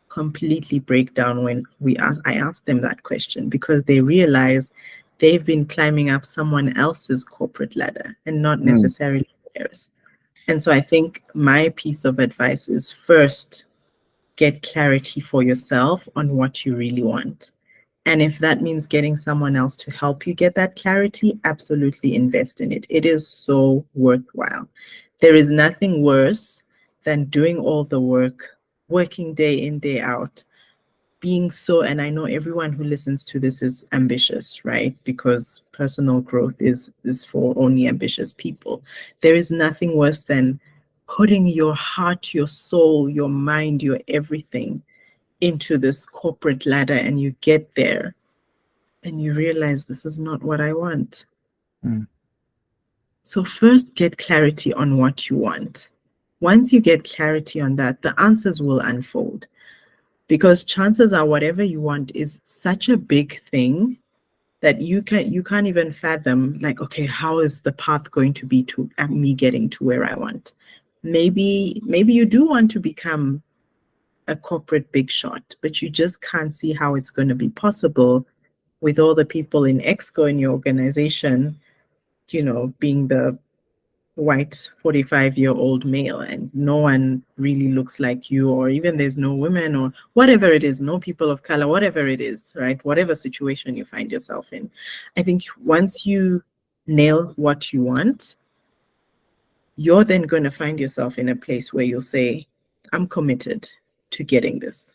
completely break down when I ask them that question because they realize they've been climbing up someone else's corporate ladder and not necessarily theirs. And so I think my piece of advice is first, get clarity for yourself on what you really want. And if that means getting someone else to help you get that clarity, absolutely invest in it. It is so worthwhile. There is nothing worse than doing all the work, working day in, day out, being so, and I know everyone who listens to this is ambitious, right? Because personal growth is for only ambitious people. There is nothing worse than putting your heart, your soul, your mind, your everything into this corporate ladder, and you get there and you realize this is not what I want. So first, get clarity on what you want. Once you get clarity on that, the answers will unfold. Because chances are whatever you want is such a big thing that you can't even fathom, like, okay, how is the path going to be to me getting to where I want? Maybe you do want to become a corporate big shot, but you just can't see how it's going to be possible with all the people in Exco in your organization, being the white 45-year-old male and no one really looks like you, or even there's no women or whatever it is, no people of color, whatever it is, right? Whatever situation you find yourself in. I think once you nail what you want, you're then going to find yourself in a place where you'll say, I'm committed to getting this.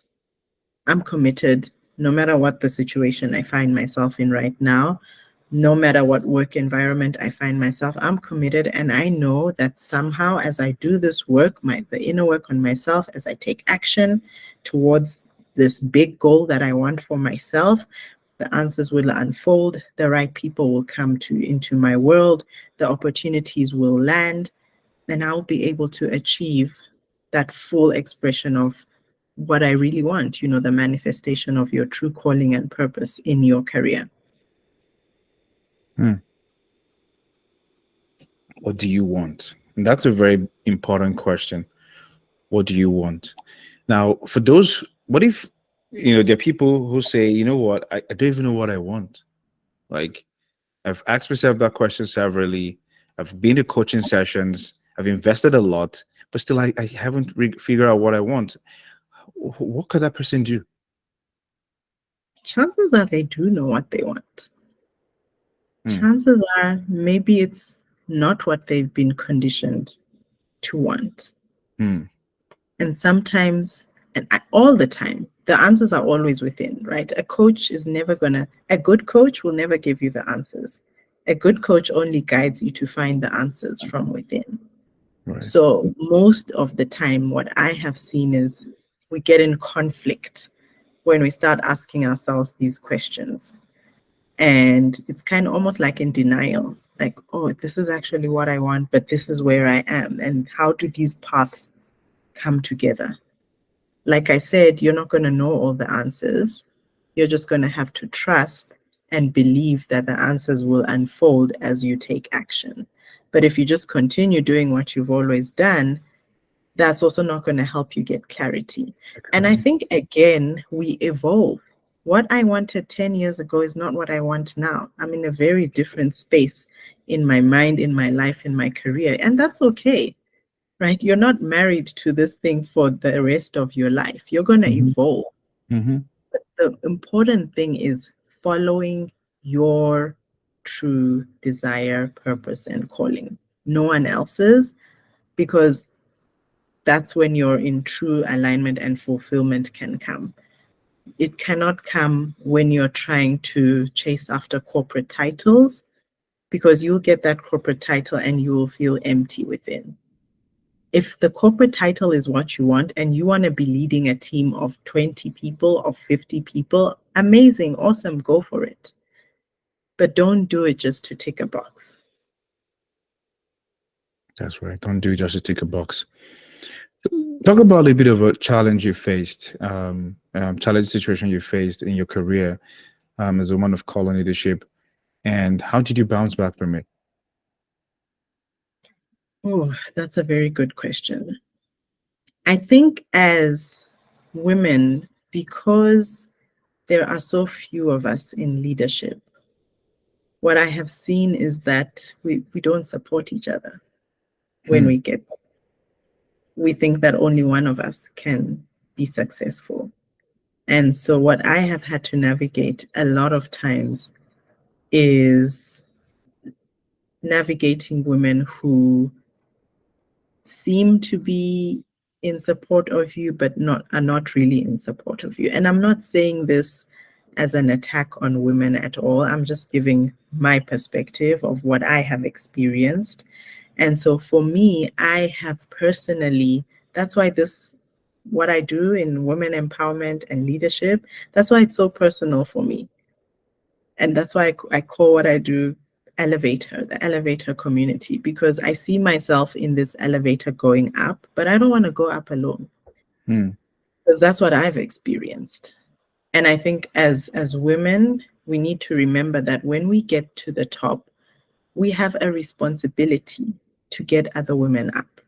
I'm committed no matter what the situation I find myself in right now. No matter what work environment I find myself, I'm committed, and I know that somehow as I do this work, the inner work on myself, as I take action towards this big goal that I want for myself, the answers will unfold, the right people will come into my world, the opportunities will land, and I'll be able to achieve that full expression of what I really want, the manifestation of your true calling and purpose in your career. What do you want? And that's a very important question. What do you want? Now, for those, what if, there are people who say, you know what, I don't even know what I want. Like, I've asked myself that question severally. I've been to coaching sessions. I've invested a lot, but still I haven't figured out what I want. What could that person do? Chances are they do know what they want. Chances are maybe it's not what they've been conditioned to want. And sometimes, and all the time, the answers are always within, right? A good coach will never give you the answers. A good coach only guides you to find the answers from within. Right. So most of the time, what I have seen is we get in conflict when we start asking ourselves these questions. And it's kind of almost like in denial, like, oh, this is actually what I want, but this is where I am. And how do these paths come together? Like I said, you're not going to know all the answers. You're just going to have to trust and believe that the answers will unfold as you take action. But if you just continue doing what you've always done, that's also not going to help you get clarity. And I think, again, we evolve. What I wanted 10 years ago is not what I want now. I'm in a very different space in my mind, in my life, in my career. And that's okay, right? You're not married to this thing for the rest of your life. You're going to evolve. But the important thing is following your true desire, purpose, and calling, no one else's, because that's when you're in true alignment and fulfillment can come. It cannot come when you're trying to chase after corporate titles, because you'll get that corporate title and you will feel empty within. If the corporate title is what you want and you want to be leading a team of 20 people, of 50 people, amazing, awesome, go for it. But don't do it just to tick a box. That's right. Don't do it just to tick a box. Talk about a little bit of a challenge you faced, challenge situation you faced in your career as a woman of color in leadership, and how did you bounce back from it? Oh, that's a very good question. I think as women, because there are so few of us in leadership, what I have seen is that we don't support each other when we get there. We think that only one of us can be successful. And so what I have had to navigate a lot of times is navigating women who seem to be in support of you, but are not really in support of you. And I'm not saying this as an attack on women at all. I'm just giving my perspective of what I have experienced. And so for me, I have personally, that's why what I do in women empowerment and leadership, that's why it's so personal for me. And that's why I call what I do elevator, the elevator community, because I see myself in this elevator going up, but I don't want to go up alone, because that's what I've experienced. And I think as women, we need to remember that when we get to the top, we have a responsibility to get other women up.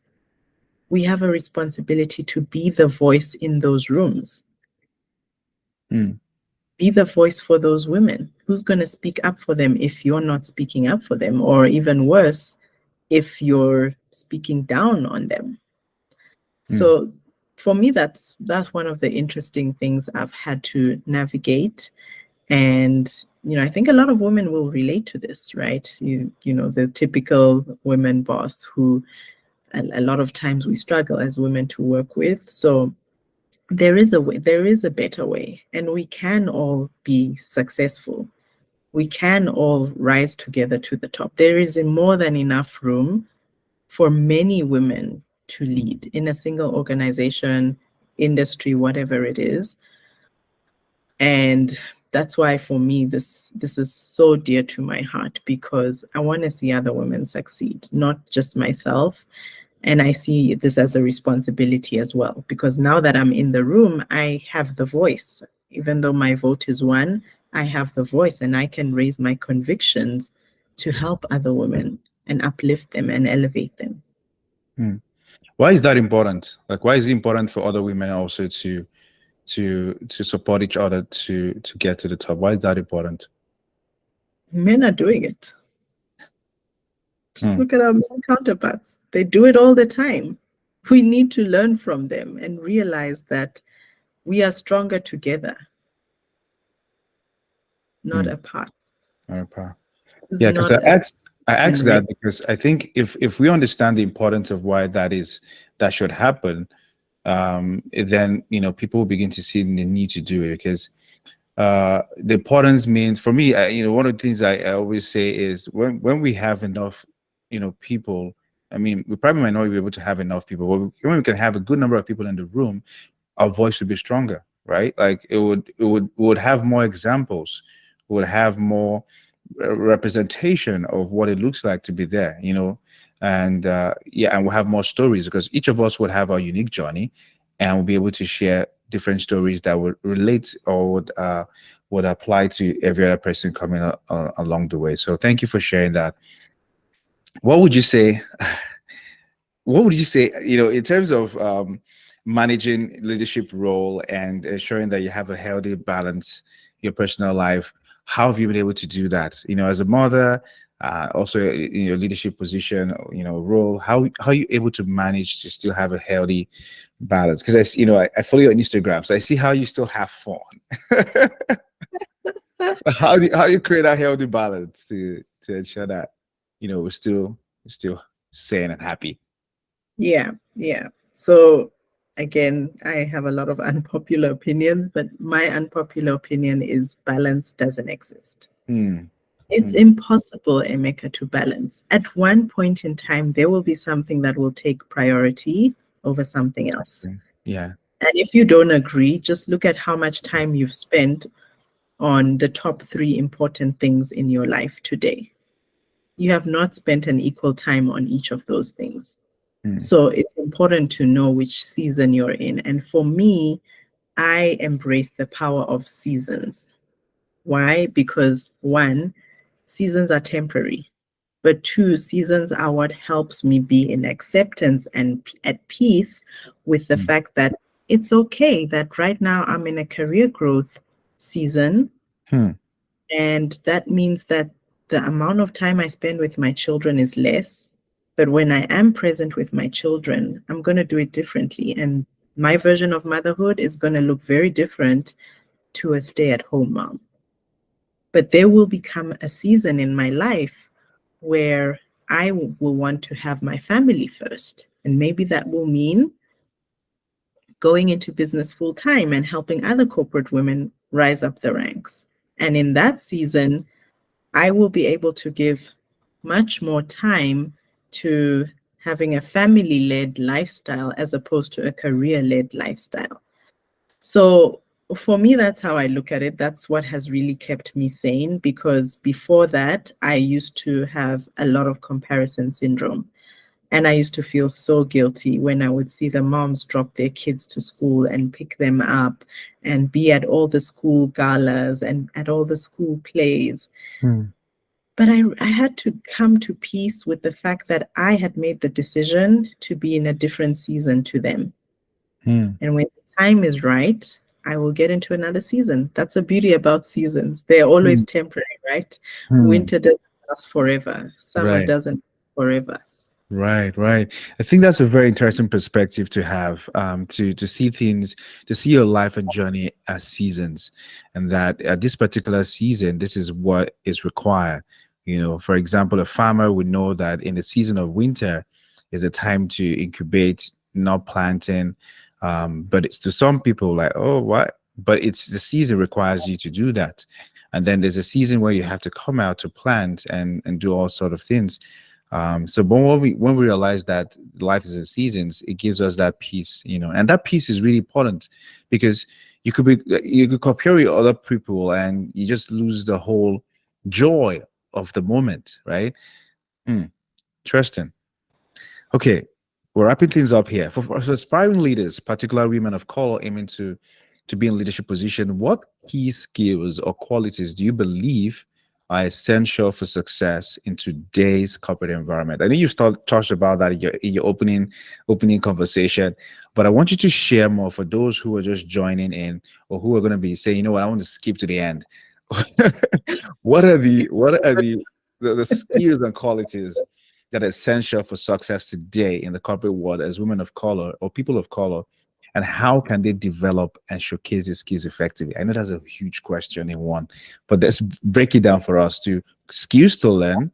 We have a responsibility to be the voice in those rooms. Be the voice for those women. Who's going to speak up for them if you're not speaking up for them? Or even worse, if you're speaking down on them. So for me, that's one of the interesting things I've had to navigate. And, I think a lot of women will relate to this, right? You know, the typical women boss who a lot of times we struggle as women to work with. So there is a way, there is a better way, and we can all be successful. We can all rise together to the top. There is more than enough room for many women to lead in a single organization, industry, whatever it is. And that's why for me, this is so dear to my heart, because I want to see other women succeed, not just myself. And I see this as a responsibility as well, because now that I'm in the room, I have the voice. Even though my vote is one, I have the voice, and I can raise my convictions to help other women and uplift them and elevate them. Why is that important? Like, why is it important for other women also to support each other to get to the top? Why is that important? Men are doing it. Just look at our men counterparts. They do it all the time. We need to learn from them and realize that we are stronger together, not apart. Not apart. Yeah, because I asked that because I think if we understand the importance of why that should happen, then people will begin to see the need to do it. Because the importance means, for me, one of the things I always say is when we have enough people, I mean, we probably might not be able to have enough people, but when we can have a good number of people in the room, our voice would be stronger, right? Like it would have more examples would have more representation of what it looks like to be there, and and we'll have more stories because each of us would have our unique journey, and we'll be able to share different stories that would relate or would apply to every other person coming along the way. So thank you for sharing that. What would you say? What would you say, in terms of managing leadership role and ensuring that you have a healthy balance in your personal life? How have you been able to do that? As a mother, also in your leadership position, role, how are you able to manage to still have a healthy balance? Because I follow you on Instagram, so I see how you still have fun. So how do you create that healthy balance to ensure that we're still sane and happy? Yeah, yeah. So again, I have a lot of unpopular opinions, but my unpopular opinion is balance doesn't exist. Hmm. It's impossible, Emeka, to balance. At one point in time, there will be something that will take priority over something else. Yeah. And if you don't agree, just look at how much time you've spent on the top 3 important things in your life today. You have not spent an equal time on each of those things. So it's important to know which season you're in. And for me, I embrace the power of seasons. Why? Because 1, seasons are temporary. But 2, seasons are what helps me be in acceptance and at peace with the fact that it's okay that right now I'm in a career growth season. And that means that the amount of time I spend with my children is less. But when I am present with my children, I'm going to do it differently. And my version of motherhood is going to look very different to a stay-at-home mom. But there will become a season in my life where I will want to have my family first. And maybe that will mean going into business full time and helping other corporate women rise up the ranks. And in that season, I will be able to give much more time to having a family-led lifestyle as opposed to a career-led lifestyle. So for me, that's how I look at it. That's what has really kept me sane, because before that, I used to have a lot of comparison syndrome. And I used to feel so guilty when I would see the moms drop their kids to school and pick them up and be at all the school galas and at all the school plays. But I had to come to peace with the fact that I had made the decision to be in a different season to them. And when the time is right, I will get into another season. That's the beauty about seasons. They're always temporary, right? Winter doesn't last forever. Summer doesn't forever. Right. I think that's a very interesting perspective to have, to see things, to see your life and journey as seasons, and that at this particular season, this is what is required. For example, a farmer would know that in the season of winter is a time to incubate, not planting. But it's to some people like, oh, what? But it's the season requires you to do that. And then there's a season where you have to come out to plant and do all sort of things. So when we realize that life is in seasons, it gives us that peace, and that peace is really important, because you could compare with other people and you just lose the whole joy of the moment, right? Interesting. Okay, we're wrapping things up here. For aspiring leaders, particularly women of color aiming to be in leadership position, what key skills or qualities do you believe are essential for success in today's corporate environment? I know you've touched about that in your opening conversation, but I want you to share more for those who are just joining in or who are going to be saying, I want to skip to the end. What are the skills and qualities that are essential for success today in the corporate world as women of color or people of color, and how can they develop and showcase these skills effectively? I know that's a huge question in one, but let's break it down for us to skills to learn,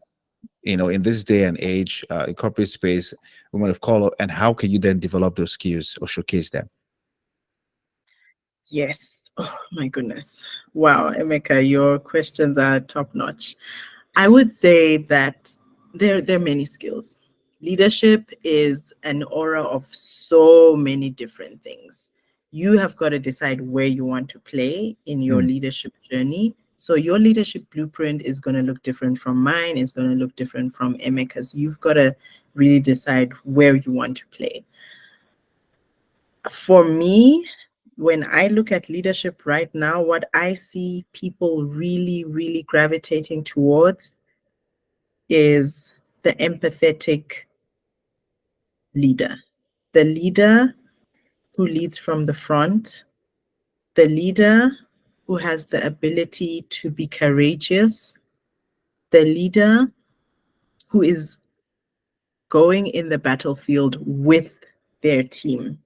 in this day and age, in corporate space, women of color, and how can you then develop those skills or showcase them? Yes. Oh my goodness. Wow, Emeka, your questions are top notch. I would say that there are many skills. Leadership is an aura of so many different things. You have got to decide where you want to play in your leadership journey So your leadership blueprint is going to look different from mine, is going to look different from Emeka's. You've got to really decide where you want to play. For me, when I look at leadership right now, what I see people really, really gravitating towards is the empathetic leader, the leader who leads from the front, the leader who has the ability to be courageous, the leader who is going in the battlefield with their team.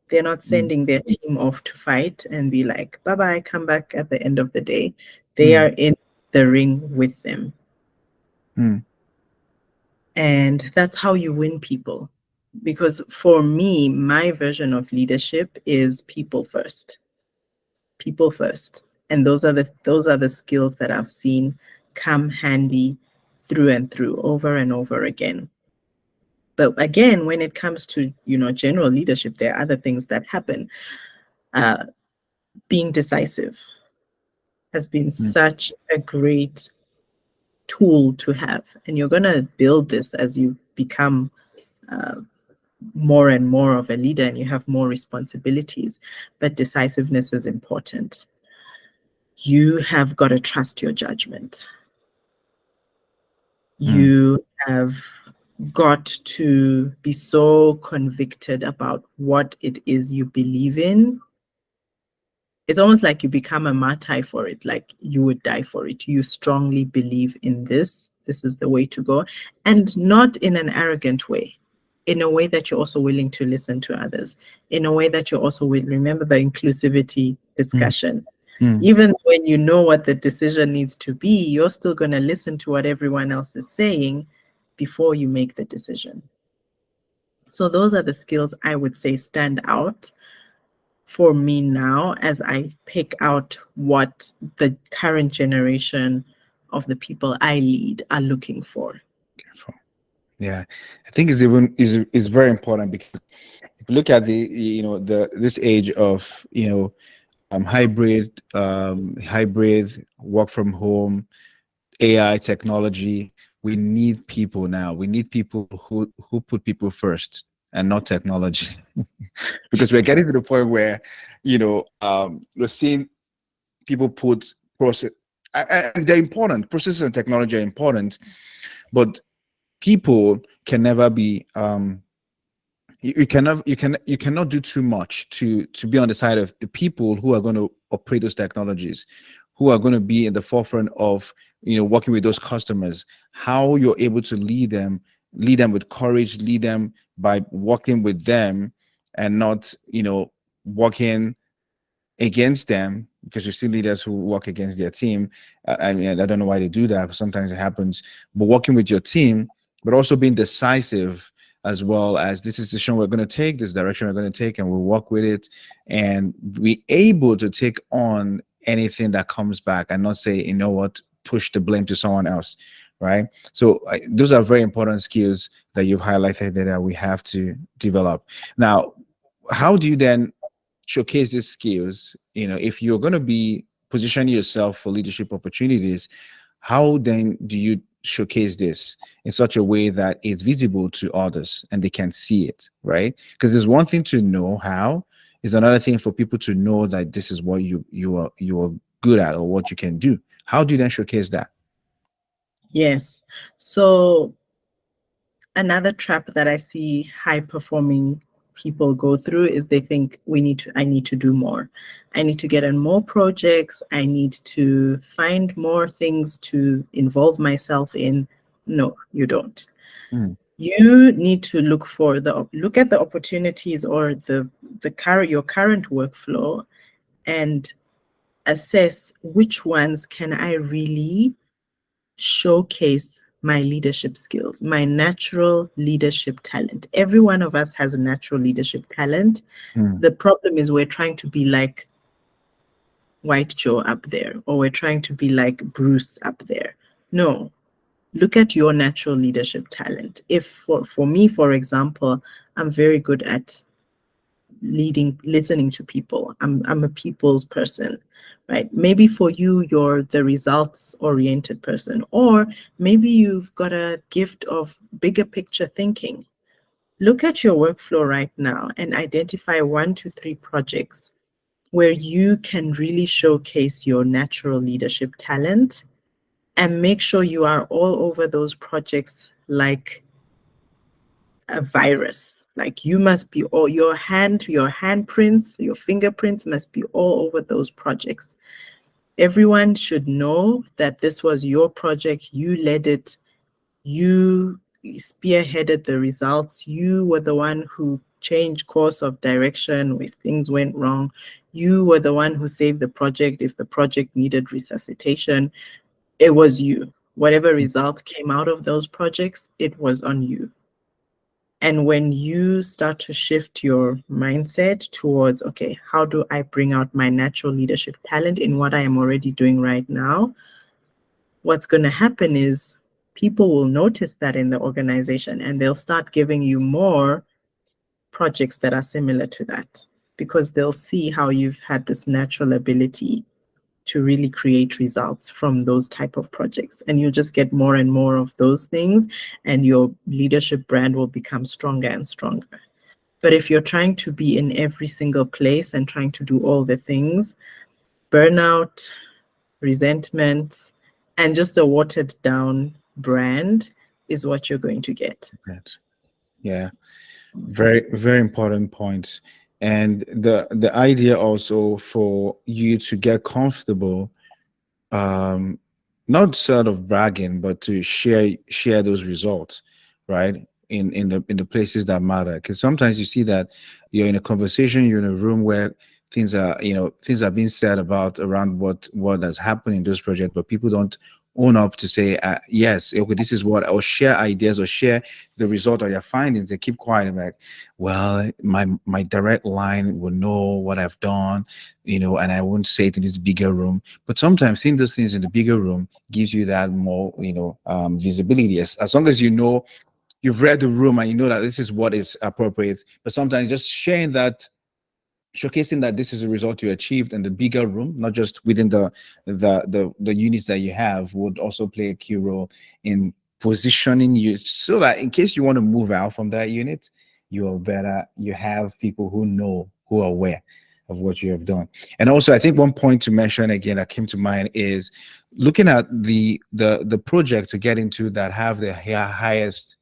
They're not sending their team off to fight and be like, bye-bye, come back at the end of the day. They are in the ring with them. And that's how you win people. Because for me, my version of leadership is people first. People first. And those are the skills that I've seen come handy through and through, over and over again. But again, when it comes to, general leadership, there are other things that happen. Being decisive has been such a great tool to have. And you're going to build this as you become more and more of a leader and you have more responsibilities. But decisiveness is important. You have got to trust your judgment. You have got to be so convicted about what it is you believe in. It's almost like you become a martyr for it, like you would die for it. You strongly believe in this. This is the way to go. And not in an arrogant way, in a way that you're also willing to listen to others, in a way that you also will remember the inclusivity discussion. Even when you know what the decision needs to be, you're still going to listen to what everyone else is saying before you make the decision. So those are the skills I would say stand out for me now as I pick out what the current generation of the people I lead are looking for. Yeah, I think is very important, because if you look at this age of hybrid work from home, AI technology, we need people now. We need people who put people first and not technology, because we're getting to the point where we're seeing people put process, and they're important. Processes and technology are important, but people can never be you cannot do too much to be on the side of the people who are going to operate those technologies, who are going to be in the forefront of working with those customers. How you're able to lead them with courage, lead them by working with them and not working against them, because you see leaders who work against their team. I mean, I don't know why they do that, but sometimes it happens. But working with your team, but also being decisive, as well as this is the decision we're going to take, this direction we're going to take, and we'll work with it and be able to take on anything that comes back and not say, you know what, push the blame to someone else, right? So those are very important skills that you've highlighted that we have to develop. Now, how do you then showcase these skills? If you're going to be positioning yourself for leadership opportunities, how then do you showcase this in such a way that it's visible to others and they can see it, right? Because there's one thing to know how, is another thing for people to know that this is what you are good at or what you can do. How do you then showcase that? Yes. So another trap that I see high performing people go through is they think I need to do more. I need to get on more projects. I need to find more things to involve myself in. No, you don't. You need to look at the opportunities or your current workflow and assess which ones can I really showcase my leadership skills, my natural leadership talent. Every one of us has a natural leadership talent. The problem is we're trying to be like White Joe up there, or we're trying to be like Bruce up there. No, look at your natural leadership talent. If for me, for example, I'm very good at listening to people. I'm a people's person. right? Maybe for you, you're the results-oriented person, or maybe you've got a gift of bigger picture thinking. Look at your workflow right now and identify 1 to 3 projects where you can really showcase your natural leadership talent, and make sure you are all over those projects like a virus. Like you must be all your handprints, your fingerprints must be all over those projects. Everyone should know that this was your project, you led it, you spearheaded the results, you were the one who changed course of direction if things went wrong, you were the one who saved the project if the project needed resuscitation. It was you. Whatever result came out of those projects, it was on you. And when you start to shift your mindset towards, okay, how do I bring out my natural leadership talent in what I am already doing right now? What's going to happen is people will notice that in the organization, and they'll start giving you more projects that are similar to that, because they'll see how you've had this natural ability to really create results from those type of projects. And you'll just get more and more of those things, and your leadership brand will become stronger and stronger. But if you're trying to be in every single place and trying to do all the things, burnout, resentment, and just a watered down brand is what you're going to get. Right. Yeah. Very, very important point. And the idea also for you to get comfortable, not sort of bragging, but to share those results, right? In the places that matter. Because sometimes you see that you're in a conversation, you're in a room where things are, things are being said about around what has happened in those projects, but people don't own up to say, yes, okay, this is what, or share ideas or share the result of your findings. They keep quiet and like, well, my direct line will know what I've done, and I won't say it in this bigger room. But sometimes seeing those things in the bigger room gives you that more, visibility. As long as you know, you've read the room and you know that this is what is appropriate. But sometimes just sharing that, showcasing that this is a result you achieved in the bigger room, not just within the units that you have, would also play a key role in positioning you, so that in case you want to move out from that unit, you have people who are aware of what you have done. And also, I think one point to mention again that came to mind is looking at the project to get into that have the highest,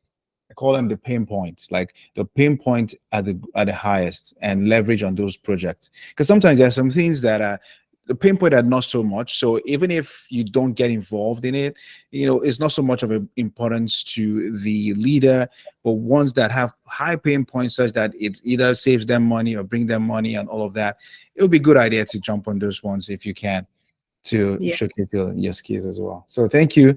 I call them the pain points, like the pain point at the highest, and leverage on those projects. Because sometimes there are some things that are the pain point are not so much. So even if you don't get involved in it, it's not so much of an importance to the leader. But ones that have high pain points, such that it either saves them money or bring them money and all of that, it would be a good idea to jump on those ones if you can, to showcase your skills as well. So thank you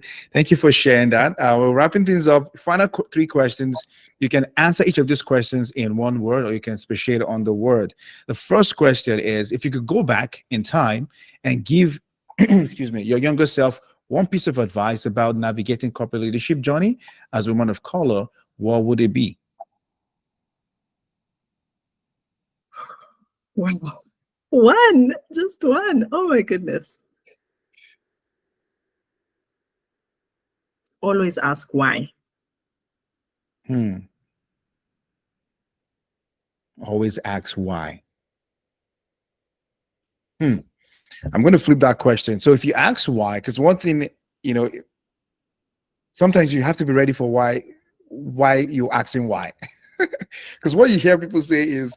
for sharing that. We're wrapping things up. Final 3 questions. You can answer each of these questions in one word, or you can speciate on the word. The first question is, if you could go back in time and give excuse me, your younger self one piece of advice about navigating corporate leadership journey as a woman of color, what would it be? Wow. Just one. Oh my goodness. Always ask why. Always ask why. I'm going to flip that question. So if you ask why, because one thing, sometimes you have to be ready for why you're asking why. Because what you hear people say is,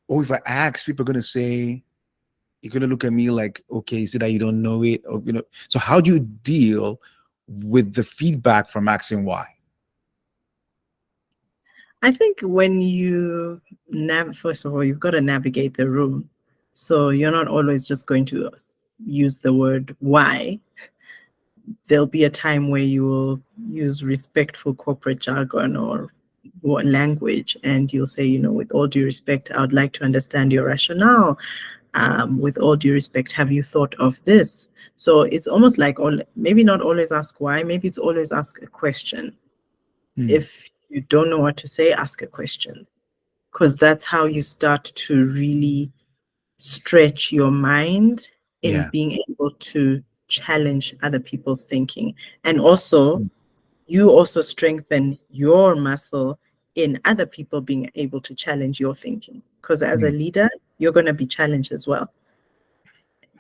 oh, if I ask, people are going to say, you're going to look at me like, okay, is it that you don't know it? Or, so how do you deal with the feedback from asking why? I think when you first of all, you've got to navigate the room. So you're not always just going to use the word why. There'll be a time where you will use respectful corporate jargon or language, and you'll say, with all due respect, I would like to understand your rationale. With all due respect, have you thought of this? So it's almost like, maybe not always ask why, maybe it's always ask a question. If you don't know what to say, ask a question, because that's how you start to really stretch your mind in being able to challenge other people's thinking. And also, you also strengthen your muscle in other people being able to challenge your thinking. Because as a leader, you're going to be challenged as well.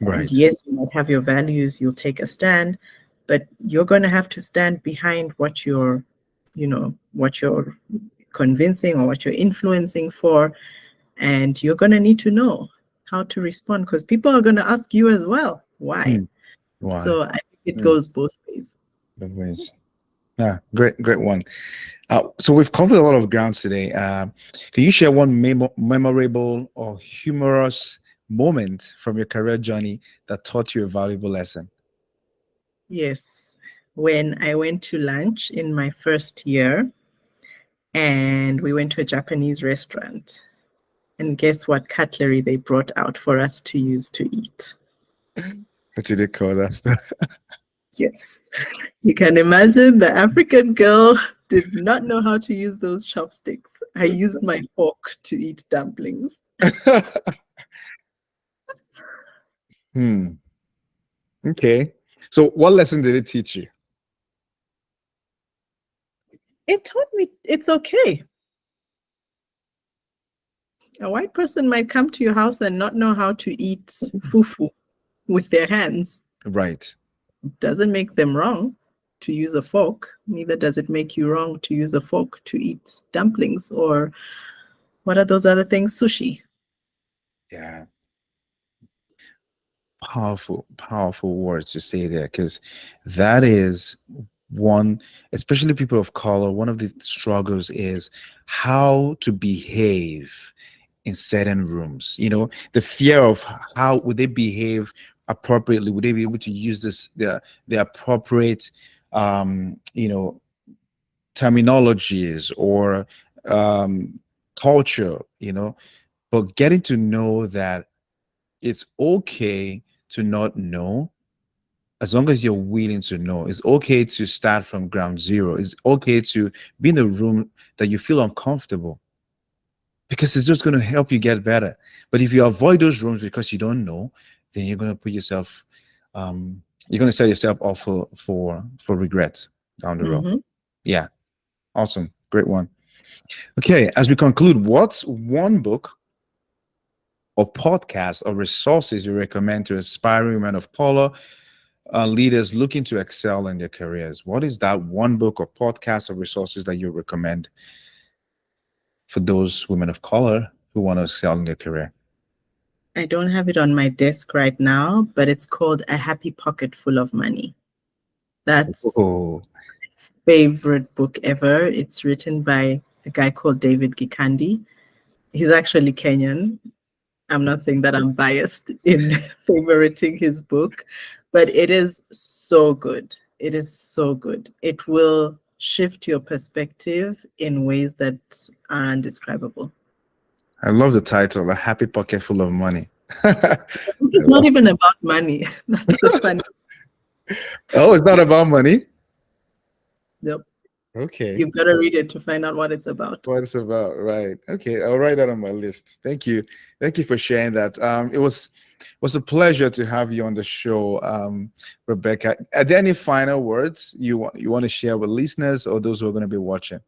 Right. And yes, you might have your values, you'll take a stand, but you're going to have to stand behind what you're, what you're convincing or what you're influencing for. And you're going to need to know how to respond, because people are going to ask you as well, why? Why? So I think it goes both ways. Both ways. Yeah, great one. So we've covered a lot of ground today. Can you share one memorable or humorous moment from your career journey that taught you a valuable lesson? Yes. When I went to lunch in my first year, and we went to a Japanese restaurant, and guess what cutlery they brought out for us to use to eat? What did they call that stuff? Yes. You can imagine the African girl did not know how to use those chopsticks. I used my fork to eat dumplings. Okay. So what lesson did it teach you? It taught me it's okay. A white person might come to your house and not know how to eat fufu with their hands. Right. Doesn't make them wrong to use a fork. Neither does it make you wrong to use a fork to eat dumplings, or what are those other things? Sushi. Yeah. Powerful words to say there, because that is one, especially people of color, one of the struggles is how to behave in certain rooms. The fear of how would they behave appropriately, would they be able to use the appropriate terminologies or culture, but getting to know that it's okay to not know, as long as you're willing to know. It's okay to start from ground zero. It's okay to be in a room that you feel uncomfortable, because it's just going to help you get better. But if you avoid those rooms because you don't know, then you're going to put yourself, you're going to set yourself off for regret down the road. Yeah. Awesome. Great one. Okay. As we conclude, what's one book or podcast or resources you recommend to aspiring women of color, leaders looking to excel in their careers? What is that one book or podcast or resources that you recommend for those women of color who want to excel in their career? I don't have it on my desk right now, but it's called A Happy Pocket Full of Money. That's my favorite book ever. It's written by a guy called David Gikandi. He's actually Kenyan. I'm not saying that I'm biased in favoriting his book, but it is so good. It is so good. It will shift your perspective in ways that are undescribable. I love the title, A Happy Pocket Full of Money. It's not even about money. That's the funny. Oh, it's not about money? Nope. Okay. You've got to read it to find out what it's about. What it's about, right? Okay, I'll write that on my list. Thank you for sharing that. It was a pleasure to have you on the show, Rebecca. Are there any final words you want to share with listeners or those who are going to be watching?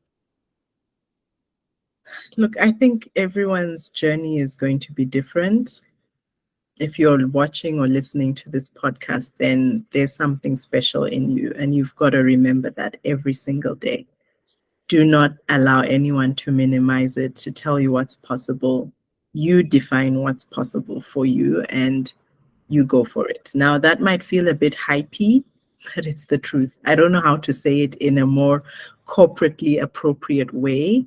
Look, I think everyone's journey is going to be different. If you're watching or listening to this podcast, then there's something special in you, and you've got to remember that every single day. Do not allow anyone to minimize it, to tell you what's possible. You define what's possible for you, and you go for it. Now, that might feel a bit hypey, but it's the truth. I don't know how to say it in a more corporately appropriate way,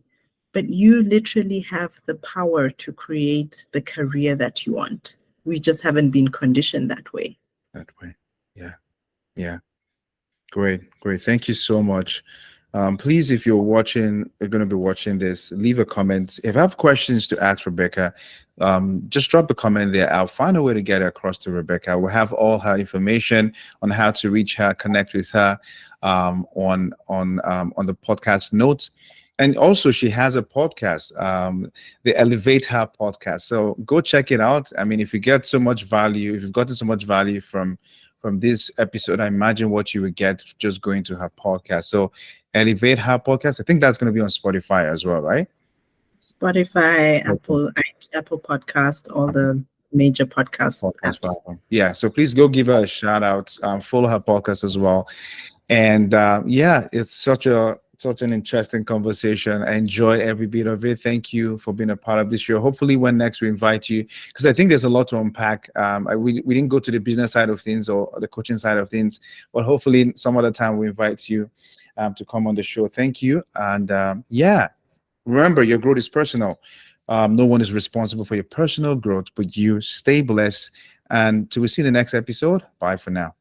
but you literally have the power to create the career that you want. We just haven't been conditioned that way. Yeah. Great. Thank you so much. Please, if you're going to be watching this, leave a comment. If you have questions to ask Rebecca, just drop a comment there. I'll find a way to get it across to Rebecca. We'll have all her information on how to reach her, connect with her on the podcast notes. And also, she has a podcast, the Elevate Her podcast. So go check it out. I mean, if you get so much value, if you've gotten so much value from this episode, I imagine what you would get just going to her podcast. So Elevate Her podcast. I think that's going to be on Spotify as well, right? Spotify, Okay. Apple Podcast, all the major podcast Podcast apps. platform. Yeah. So please go give her a shout out. Follow her podcast as well. And yeah, it's such an interesting conversation. I enjoy every bit of it. Thank you for being a part of this show. Hopefully, when next we invite you, because I think there's a lot to unpack. We didn't go to the business side of things or the coaching side of things, but hopefully some other time we invite you to come on the show. Thank you. And yeah, remember, your growth is personal. No one is responsible for your personal growth, but you. Stay blessed. And till we see the next episode, bye for now.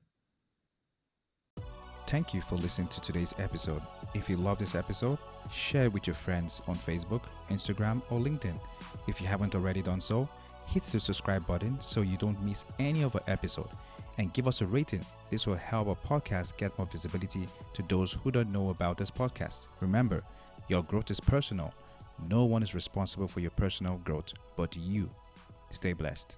Thank you for listening to today's episode. If you love this episode, share it with your friends on Facebook, Instagram, or LinkedIn. If you haven't already done so, hit the subscribe button so you don't miss any of our episode, and give us a rating. This will help our podcast get more visibility to those who don't know about this podcast. Remember, your growth is personal. No one is responsible for your personal growth but you. Stay blessed.